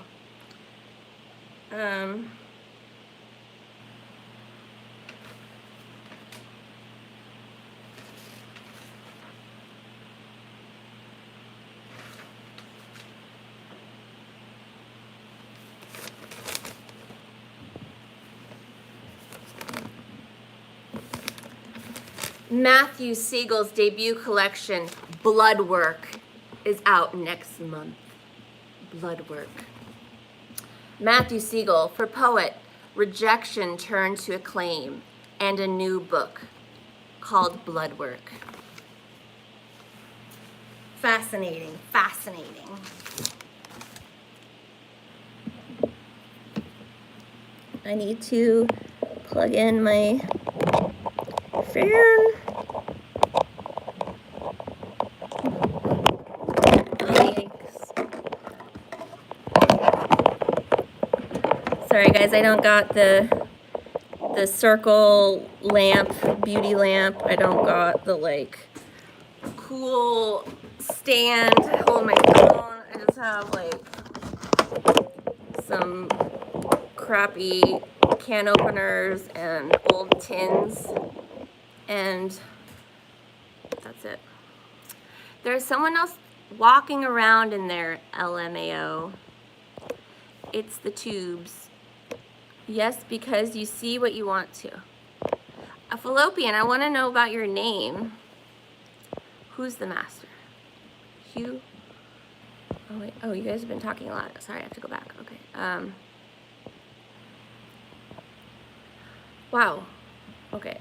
Matthew Siegel's debut collection, Bloodwork, is out next month. Bloodwork. Matthew Siegel, for poet, rejection turned to acclaim, and a new book called Bloodwork. Fascinating, fascinating. I need to plug in my fan. Sorry guys, I don't got the circle lamp, beauty lamp. I don't got the like cool stand to hold my phone. I just have like some crappy can openers and old tins, and that's it. There's someone else walking around in there, LMAO. It's the tubes. Yes, because you see what you want to. A fallopian, I want to know about your name. Who's the master? Hugh? Oh, wait. Oh, you guys have been talking a lot. Sorry, I have to go back. Okay. Wow. Okay.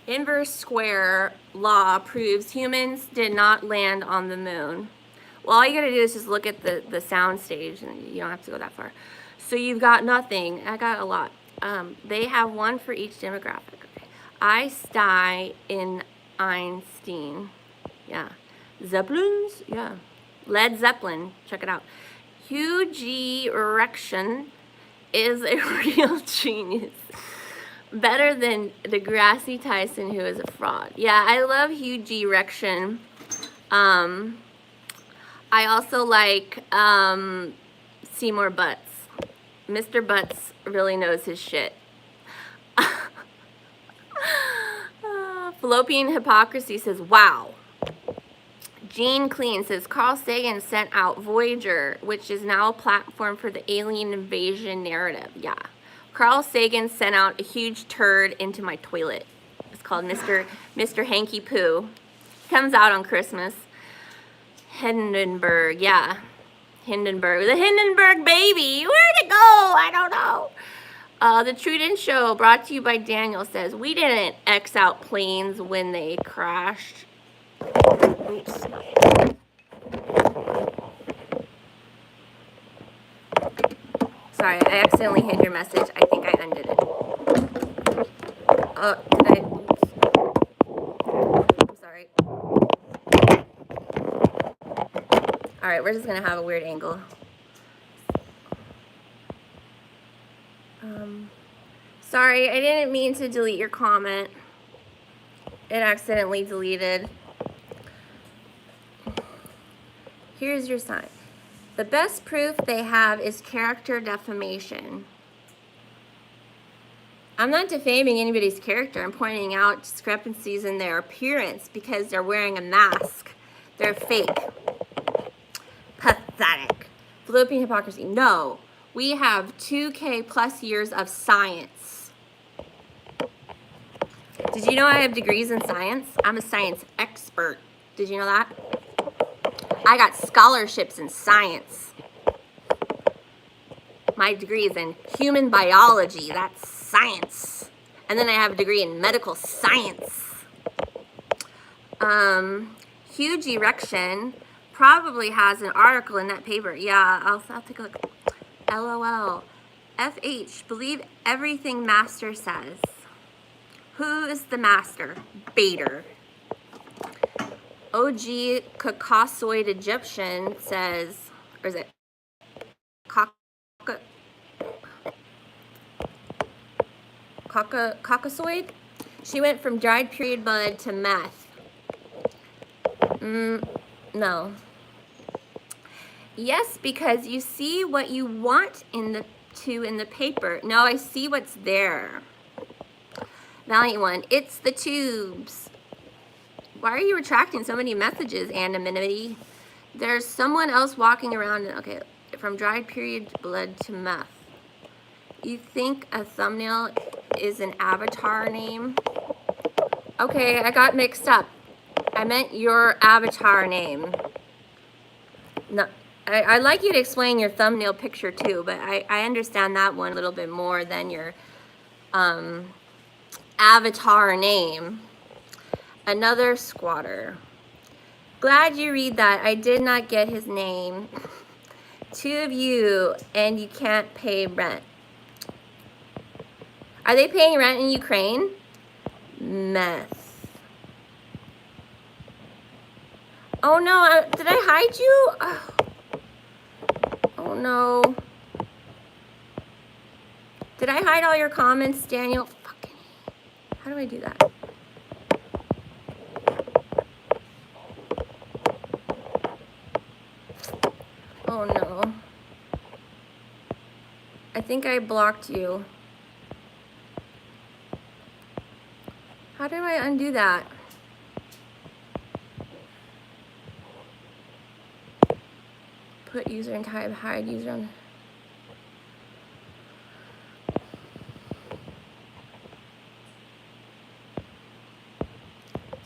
Inverse square law proves humans did not land on the moon. Well, all you gotta do is just look at the sound stage, and you don't have to go that far. So you've got nothing. I got a lot. They have one for each demographic. Okay. Einstein. Yeah. Zeppelins? Yeah. Led Zeppelin. Check it out. Hugh G. Erection is a real genius. Better than Degrassi Tyson, who is a fraud. Yeah, I love Hugh G. Erection. I also like Seymour Butts. Mr. Butts really knows his shit. Fallopian Hypocrisy says, wow. Gene Clean says, Carl Sagan sent out Voyager, which is now a platform for the alien invasion narrative. Yeah. Carl Sagan sent out a huge turd into my toilet. It's called Mr. Hanky Poo. Comes out on Christmas. Hindenburg, yeah. Hindenburg. The Hindenburg baby. Where'd it go? I don't know. The Truden Show, brought to you by Daniel, says, we didn't X out planes when they crashed. Oops. Sorry, I accidentally hid your message. I think I undid it. Did I? Oops. I'm sorry. Alright, we're just gonna have a weird angle. Sorry, I didn't mean to delete your comment. It accidentally deleted. Here's your sign. The best proof they have is character defamation. I'm not defaming anybody's character. I'm pointing out discrepancies in their appearance because they're wearing a mask. They're fake. Pathetic. Fallopian hypocrisy. No. We have 2K plus years of science. Did you know I have degrees in science? I'm a science expert. Did you know that? I got scholarships in science. My degree is in human biology. That's science. And then I have a degree in medical science. Huge erection probably has an article in that paper. Yeah, I'll take a look. LOL. FH, believe everything master says. Who is the master? Bader. OG Caucasoid Egyptian says, or is it Caucasoid? She went from dried period blood to meth. No. Yes, because you see what you want in the paper. No, I see what's there. Valiant One, it's the tubes. Why are you retracting so many messages, anonymity? There's someone else walking around. Okay, from dried period blood to meth. You think a thumbnail is an avatar name? Okay, I got mixed up. I meant your avatar name. No, I'd like you to explain your thumbnail picture too, but I understand that one a little bit more than your avatar name. Another squatter. Glad you read that. I did not get his name. 2 of you, and you can't pay rent. Are they paying rent in Ukraine? Mess. Oh no, did I hide you? Oh no. Did I hide all your comments, Daniel? Fucking, how do I do that? Oh no. I think I blocked you. How do I undo that? Put user and type, hide user on.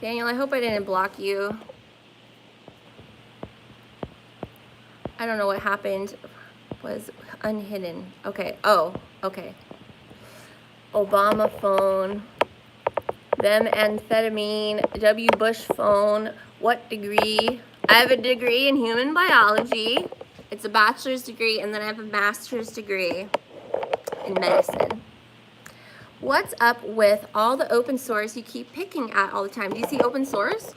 Daniel, I hope I didn't block you. I don't know what happened. Was unhidden. Okay. Oh, okay. Obama phone. Them amphetamine. W. Bush phone. What degree? I have a degree in human biology. It's a bachelor's degree, and then I have a master's degree in medicine. What's up with all the open source you keep picking at all the time? Do you see open source?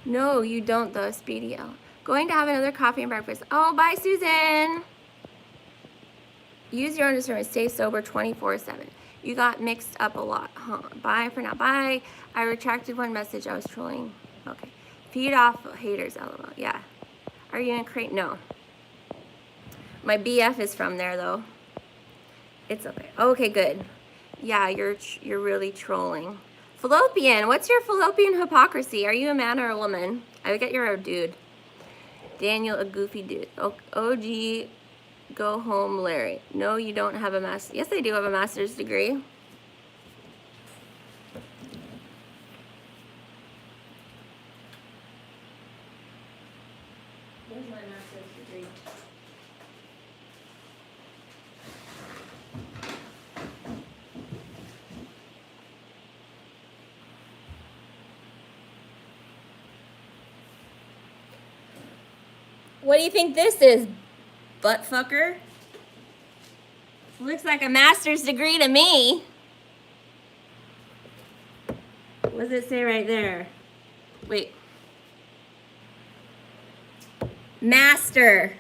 No, you don't though, Speedy L. Going to have another coffee and breakfast. Oh, bye, Susan. Use your own discernment. Stay sober 24/7. You got mixed up a lot, huh? Bye for now. Bye. I retracted one message. I was trolling. Okay. Feed off haters, lol. Yeah. Are you in crate? No. My BF is from there though. It's okay. Okay, good. Yeah, you're really trolling. Fallopian. What's your fallopian hypocrisy? Are you a man or a woman? I get you're a dude. Daniel, a goofy dude. OG, go home, Larry. No, you don't have a master. Yes, I do have a master's degree. Where's my master's degree? What do you think this is, butt fucker? Looks like a master's degree to me. What does it say right there? Wait. Master.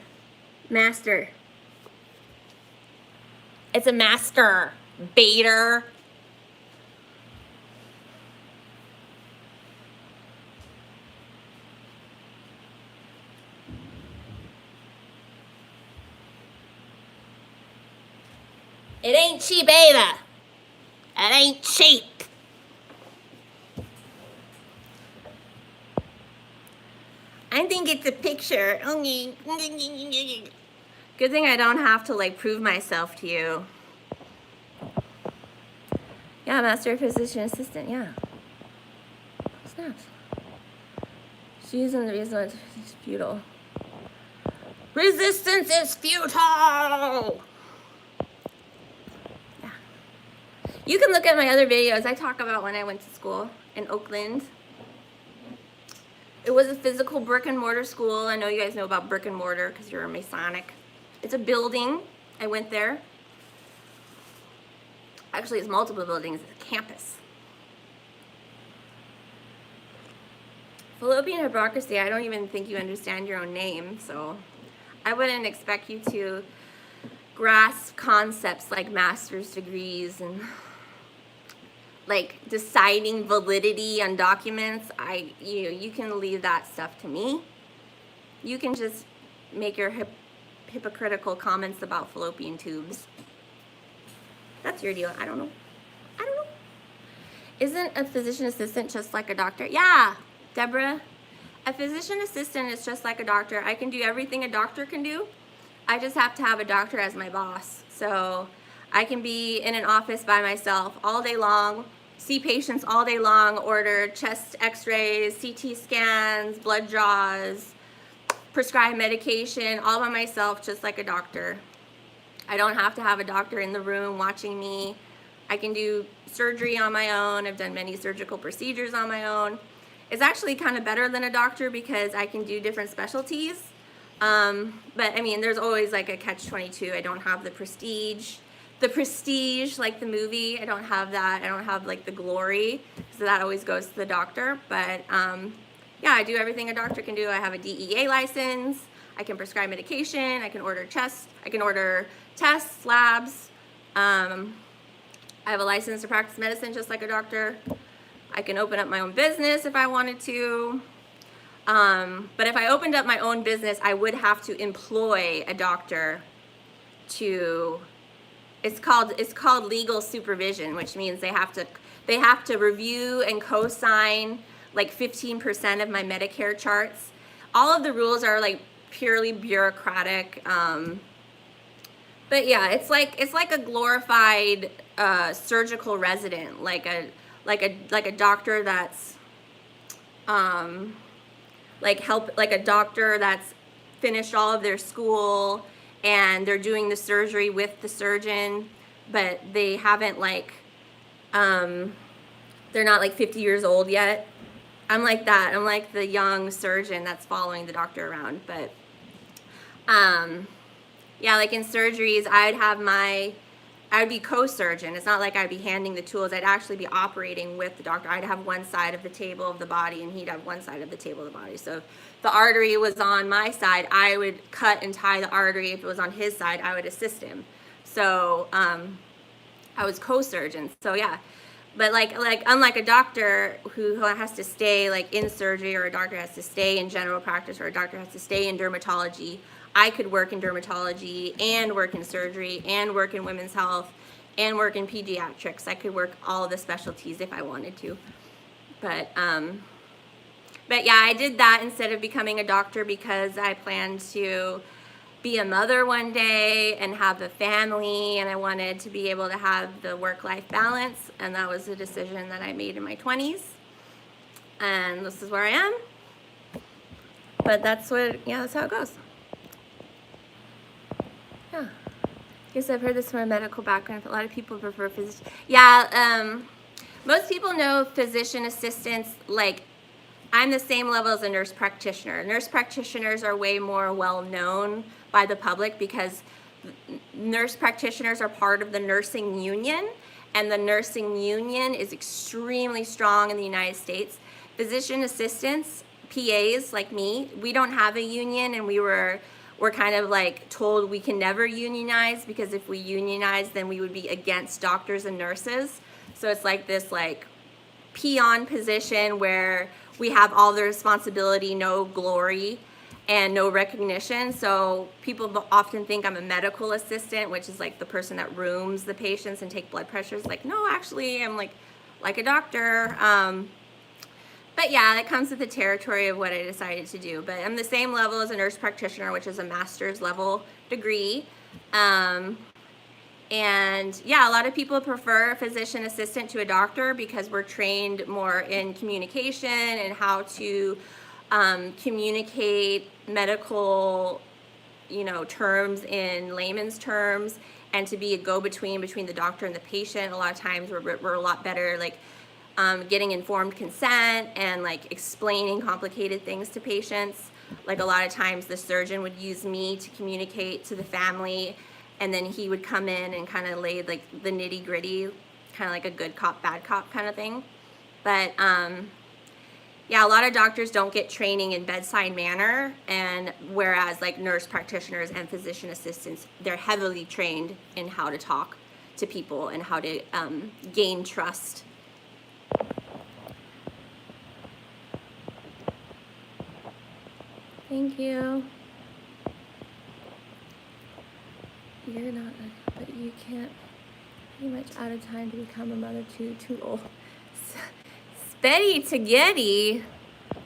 Master. It's a master. Baiter. It ain't cheap either. It ain't cheap. I think it's a picture. Good thing I don't have to like prove myself to you. Yeah, master physician assistant, yeah. Snaps. She's in the reason why it's futile. Resistance is futile! You can look at my other videos. I talk about when I went to school in Oakland. It was a physical brick and mortar school. I know you guys know about brick and mortar because you're a Masonic. It's a building. I went there. Actually, it's multiple buildings. It's a campus. Fallopian hypocrisy, I don't even think you understand your own name, so I wouldn't expect you to grasp concepts like master's degrees and like deciding validity on documents. You can leave that stuff to me. You can just make your hypocritical comments about fallopian tubes. That's your deal. I don't know. Isn't a physician assistant just like a doctor? Yeah, Deborah. A physician assistant is just like a doctor. I can do everything a doctor can do. I just have to have a doctor as my boss. So I can be in an office by myself all day long, see patients all day long, order chest x-rays, CT scans, blood draws, prescribe medication, all by myself, just like a doctor. I don't have to have a doctor in the room watching me. I can do surgery on my own. I've done many surgical procedures on my own. It's actually kind of better than a doctor because I can do different specialties. But I mean, there's always like a catch-22. I don't have the prestige. The prestige, like the movie, I don't have that. I don't have like the glory, so that always goes to the doctor. But yeah, I do everything a doctor can do. I have a DEA license. I can prescribe medication. I can order tests, labs. I have a license to practice medicine just like a doctor. I can open up my own business if I wanted to. But if I opened up my own business, I would have to employ a doctor to, it's called legal supervision, which means they have to review and co-sign like 15% of my Medicare charts. All of the rules are like purely bureaucratic. But yeah, it's like a glorified surgical resident, like a doctor that's like a doctor that's finished all of their school and they're doing the surgery with the surgeon, but they haven't like they're not like 50 years old yet. I'm like that. I'm like the young surgeon that's following the doctor around. But yeah, like in surgeries, I would be co-surgeon. It's not like I'd be handing the tools. I'd actually be operating with the doctor. I'd have one side of the table of the body and he'd have one side of the table of the body. So if the artery was on my side, I would cut and tie the artery. If it was on his side, I would assist him. So I was co-surgeon. So yeah, but like unlike a doctor who has to stay like in surgery, or a doctor has to stay in general practice, or a doctor has to stay in dermatology, I could work in dermatology and work in surgery and work in women's health and work in pediatrics. I could work all of the specialties if I wanted to. But yeah, I did that instead of becoming a doctor because I planned to be a mother one day and have a family, and I wanted to be able to have the work-life balance, and that was a decision that I made in my 20s. And this is where I am. But that's how it goes. Yeah, I guess I've heard this from a medical background. A lot of people prefer physician. Yeah, most people know physician assistants. Like, I'm the same level as a nurse practitioner. Nurse practitioners are way more well known by the public because nurse practitioners are part of the nursing union, and the nursing union is extremely strong in the United States. Physician assistants, PAs like me, we don't have a union, and we're kind of like told we can never unionize because if we unionize, then we would be against doctors and nurses. So it's like this like peon position where we have all the responsibility, no glory, and no recognition. So people often think I'm a medical assistant, which is like the person that rooms the patients and take blood pressures. Like, no, actually, I'm like a doctor. But yeah, that comes with the territory of what I decided to do. But I'm the same level as a nurse practitioner, which is a master's level degree. And yeah, a lot of people prefer a physician assistant to a doctor because we're trained more in communication and how to communicate medical, terms in layman's terms, and to be a go-between between the doctor and the patient. A lot of times we're a lot better, like getting informed consent and like explaining complicated things to patients. Like a lot of times the surgeon would use me to communicate to the family, and then he would come in and kind of lay like the nitty gritty, kind of like a good cop, bad cop kind of thing. But yeah, a lot of doctors don't get training in bedside manner, and whereas like nurse practitioners and physician assistants, they're heavily trained in how to talk to people and how to gain trust. Thank you. You're not, but you can't, pretty much out of time to become a mother too old. Betty to Getty.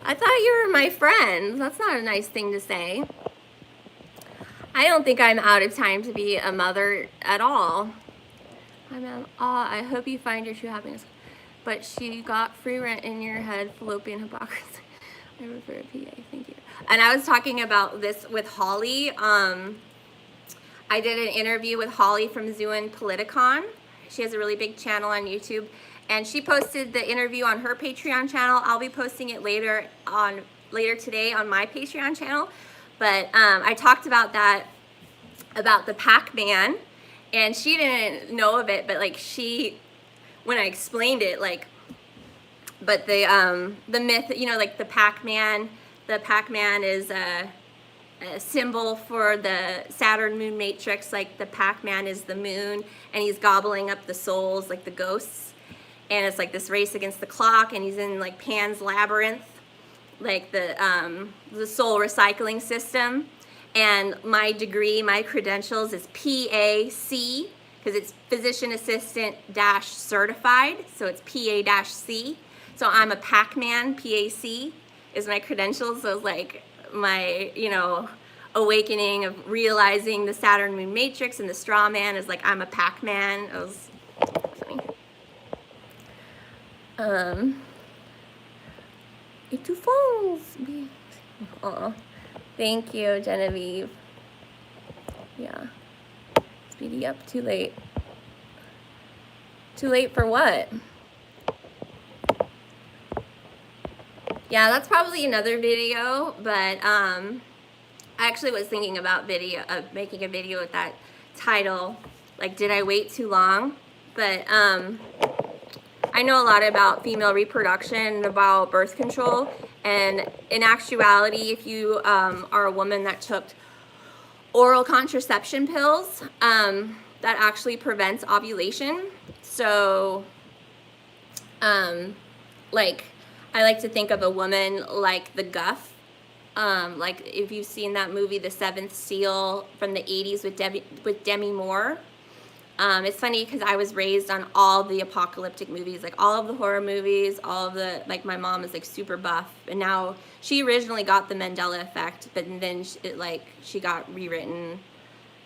I thought you were my friend. That's not a nice thing to say. I don't think I'm out of time to be a mother at all. I'm in awe. I hope you find your true happiness. But she got free rent in your head, fallopian hypocrisy. I refer a PA, thank you. And I was talking about this with Holly. I did an interview with Holly from Zoo and Politicon, She has a really big channel on YouTube, and she posted the interview on her Patreon channel. I'll be posting it later today on my Patreon channel. But I talked about that, about the Pac-Man, and she didn't know of it, but like when I explained it, like, but the myth, you know, like the Pac-Man is a symbol for the Saturn moon matrix. Like the Pac-Man is the moon, and he's gobbling up the souls, like the ghosts, and it's like this race against the clock, and he's in like Pan's labyrinth, like the soul recycling system. And my degree, my credentials is PAC, because it's physician assistant dash certified, so it's PA-C. So I'm a Pac-Man. PAC is my credentials. So it's like my, you know, awakening of realizing the Saturn moon matrix, and the straw man is like I'm a Pac-Man. It was funny. It falls. Oh, thank you, Genevieve. Yeah. Speedy up. Too late. Too late for what? Yeah, that's probably another video, but I actually was thinking about making a video with that title, like, did I wait too long? But I know a lot about female reproduction and about birth control, and in actuality, if you are a woman that took oral contraception pills, that actually prevents ovulation. So, like, I like to think of a woman like the Guff. Like if you've seen that movie, The Seventh Seal from the 80s with Demi Moore. It's funny because I was raised on all the apocalyptic movies, like all of the horror movies, all of the, like my mom is like super buff, and now she originally got the Mandela effect, but then she got rewritten.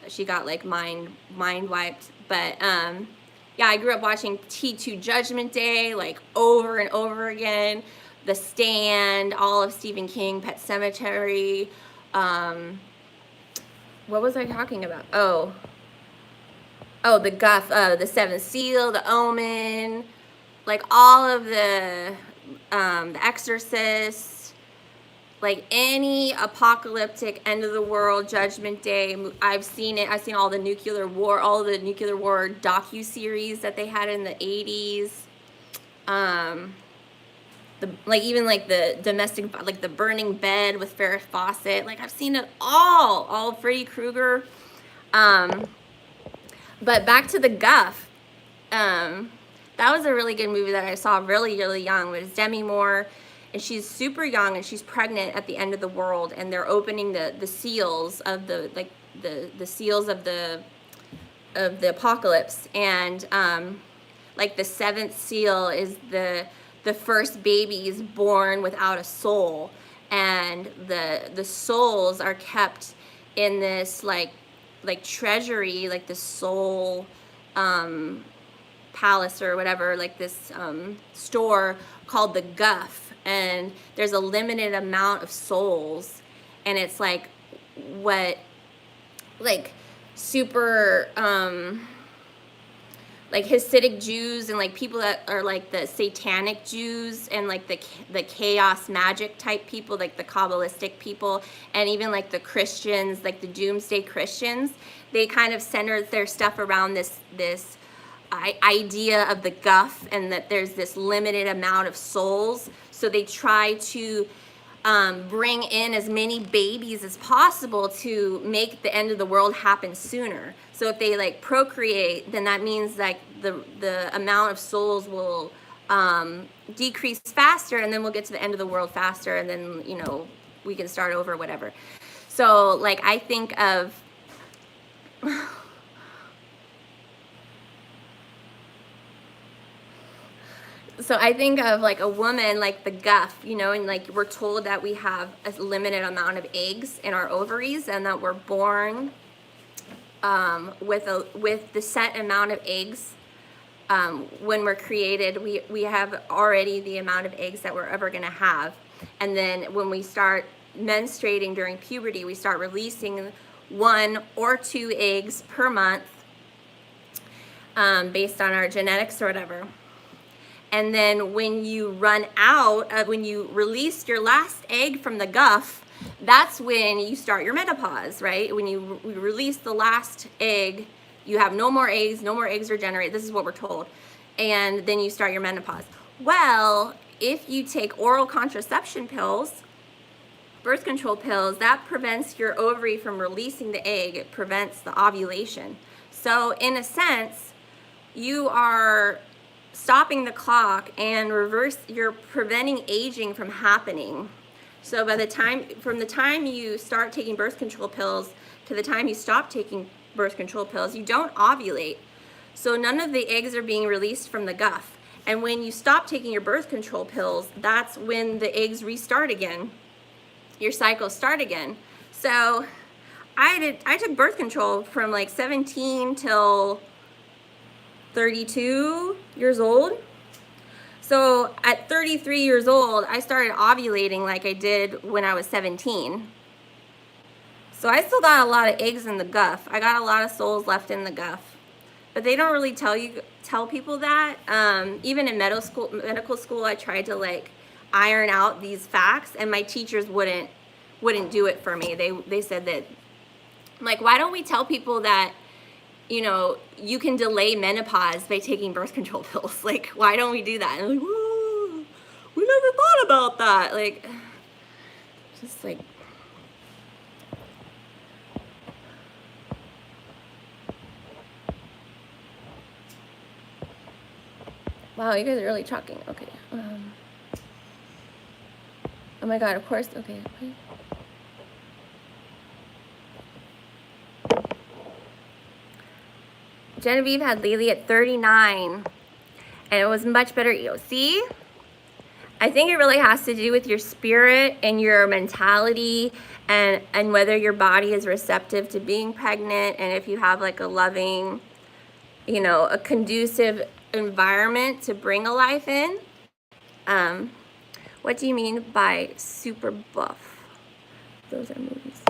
She got like mind wiped. But yeah, I grew up watching T2 Judgment Day like over and over again. The Stand, all of Stephen King, Pet Sematary. What was I talking about? Oh, the Guff, the Seventh Seal, The Omen, like all of the Exorcist, like any apocalyptic end of the world, Judgment Day. I've seen it. I've seen all the nuclear war docu-series that they had in the 80s. Even like the domestic, like the Burning Bed with Farrah Fawcett. Like I've seen it all Freddy Krueger. But back to the Guff. That was a really good movie that I saw really, really young. It was Demi Moore, and she's super young, and she's pregnant at the end of the world, and they're opening the seals of the seals of the apocalypse, and like the seventh seal is the first babies born without a soul, and the souls are kept in this like treasury, like the soul palace or whatever, like this store called the Guff, and there's a limited amount of souls, and it's like super like Hasidic Jews and like people that are like the satanic Jews and like the chaos magic type people, like the Kabbalistic people, and even like the Christians, like the doomsday Christians, they kind of center their stuff around this idea of the Guff, and that there's this limited amount of souls. So they try to bring in as many babies as possible to make the end of the world happen sooner. So if they like procreate, then that means like the amount of souls will decrease faster, and then we'll get to the end of the world faster, and then, you know, we can start over, whatever. So like I think of like a woman like the Guff, you know, and like we're told that we have a limited amount of eggs in our ovaries, and that we're born with the set amount of eggs. When we're created, we have already the amount of eggs that we're ever going to have. And then when we start menstruating during puberty, we start releasing 1 or 2 eggs per month. based on our genetics or whatever. And then when you run out, when you release your last egg from the guff, that's when you start your menopause, right? When you release the last egg, you have no more eggs are generated. This is what we're told. And then you start your menopause. Well, if you take oral contraception pills, birth control pills, that prevents your ovary from releasing the egg. It prevents the ovulation. So in a sense, you are stopping the clock and you're preventing aging from happening. So from the time you start taking birth control pills to the time you stop taking birth control pills, you don't ovulate. So none of the eggs are being released from the guff. And when you stop taking your birth control pills, that's when the eggs restart again. Your cycles start again. So I took birth control from like 17 till 32 years old. So at 33 years old, I started ovulating like I did when I was 17. So I still got a lot of eggs in the guff. I got a lot of souls left in the guff. But they don't really tell people that. Even in medical school, I tried to like iron out these facts, and my teachers wouldn't do it for me. They said that, like, why don't we tell people that, you know, you can delay menopause by taking birth control pills? Like, why don't we do that? And I'm like, whoa, we never thought about that. Like, just like. Wow, you guys are really talking. Okay. Oh my God, of course. Okay. Genevieve had Lily at 39, and it was much better. See? I think it really has to do with your spirit and your mentality, and whether your body is receptive to being pregnant, and if you have like a loving, you know, a conducive environment to bring a life in. What do you mean by super buff? Those are movies.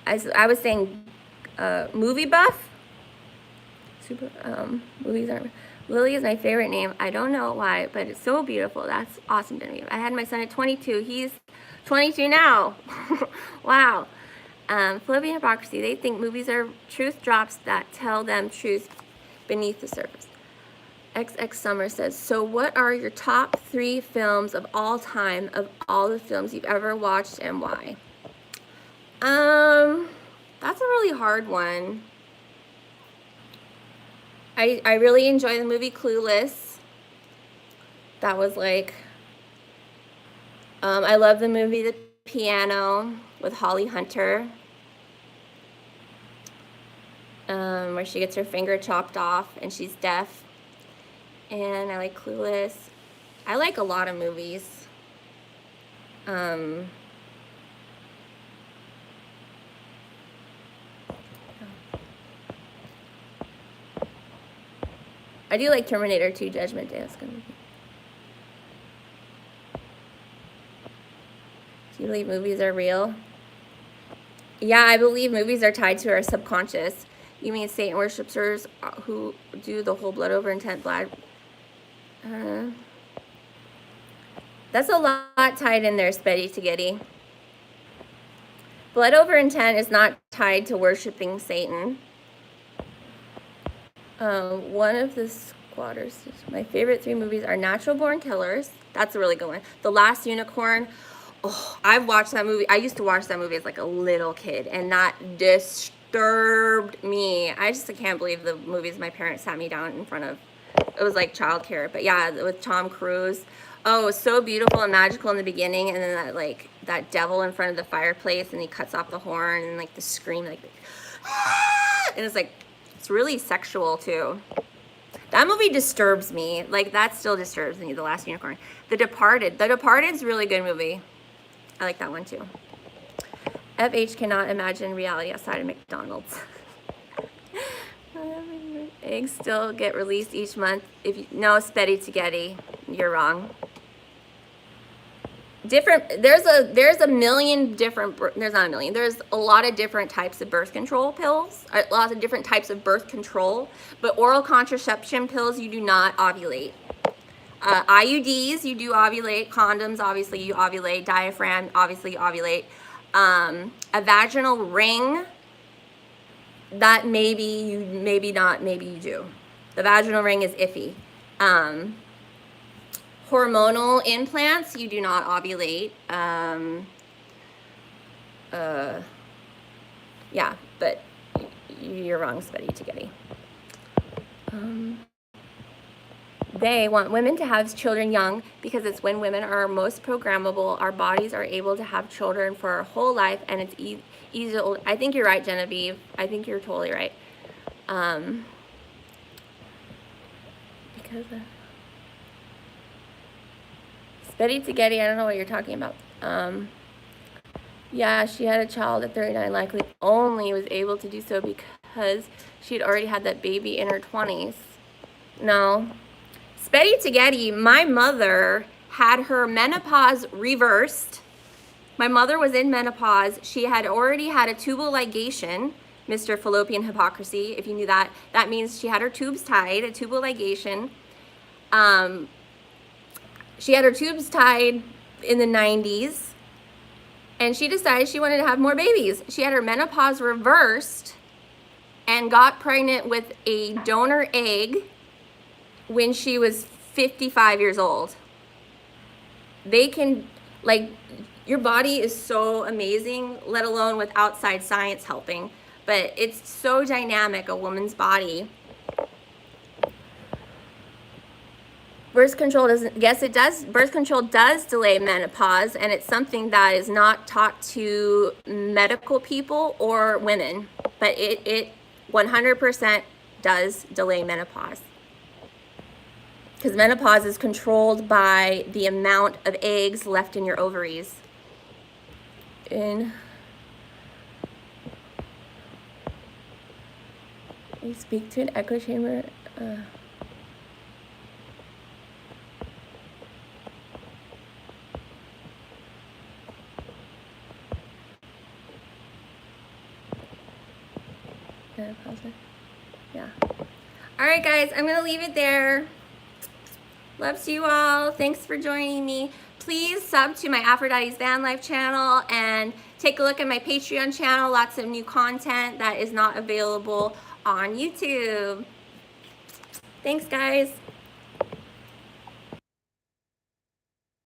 I was saying movie buff. Super movies aren't. Lily is my favorite name. I don't know why, but it's so beautiful. That's awesome to me. I had my son at 22. He's 22 now. Wow. Flipping hypocrisy. They think movies are truth drops that tell them truth beneath the surface. XX Summer says, so what are your top 3 films of all time, of all the films you've ever watched, and why? That's a really hard one. I really enjoy the movie Clueless. That was like, I love the movie The Piano with Holly Hunter, where she gets her finger chopped off and she's deaf. And I like Clueless. I like a lot of movies. I do like Terminator 2, Judgment Day. That's good movie. Do you believe movies are real? Yeah, I believe movies are tied to our subconscious. You mean Satan worshipers who do the whole blood over intent blood? That's a lot tied in there, Spaghetti. Blood over intent is not tied to worshiping Satan. One of the squatters, my favorite 3 movies are Natural Born Killers. That's a really good one. The Last Unicorn. Oh, I've watched that movie. I used to watch that movie as like a little kid, and that disturbed me. I can't believe the movies my parents sat me down in front of. It was like childcare, but yeah, with Tom Cruise. Oh, it was so beautiful and magical in the beginning, and then that devil in front of the fireplace, and he cuts off the horn, and like the scream, like, ah! And it's like, it's really sexual too. That movie disturbs me. Like, that still disturbs me. The Last Unicorn. The Departed. The Departed's a really good movie. I like that one too. FH cannot imagine reality outside of McDonald's. Eggs still get released each month. No, Spaghetti. You're wrong. there's a million different, there's not a million, there's a lot of different types of birth control pills, a lot of different types of birth control, but oral contraception pills, you do not ovulate. IUDs, you do ovulate. Condoms, obviously you ovulate. Diaphragm, obviously you ovulate. A vaginal ring, that maybe you, maybe not, maybe you do. The vaginal ring is iffy. Hormonal implants, you do not ovulate. Yeah, but you're wrong, Spaghetti. They want women to have children young because it's when women are most programmable. Our bodies are able to have children for our whole life, and it's easy to, I think you're right, Genevieve. I think you're totally right. Because Spaghetti, I don't know what you're talking about. Yeah, she had a child at 39, likely only was able to do so because she'd already had that baby in her 20s. No. Spaghetti, my mother had her menopause reversed. My mother was in menopause. She had already had a tubal ligation, Mr. Fallopian hypocrisy, if you knew that. That means she had her tubes tied, a tubal ligation. She had her tubes tied in the 90s, and she decided she wanted to have more babies. She had her menopause reversed and got pregnant with a donor egg when she was 55 years old. They can, like, your body is so amazing, let alone with outside science helping, but it's so dynamic, a woman's body. Birth control doesn't, yes it does, birth control does delay menopause, and it's something that is not taught to medical people or women, but it 100% does delay menopause. Because menopause is controlled by the amount of eggs left in your ovaries. You speak to an echo chamber. Yeah. All right, guys, I'm gonna leave it there. Loves you all. Thanks for joining me. Please sub to my Aphrodite's Van Life channel and take a look at my Patreon channel. Lots of new content that is not available on YouTube. Thanks, guys.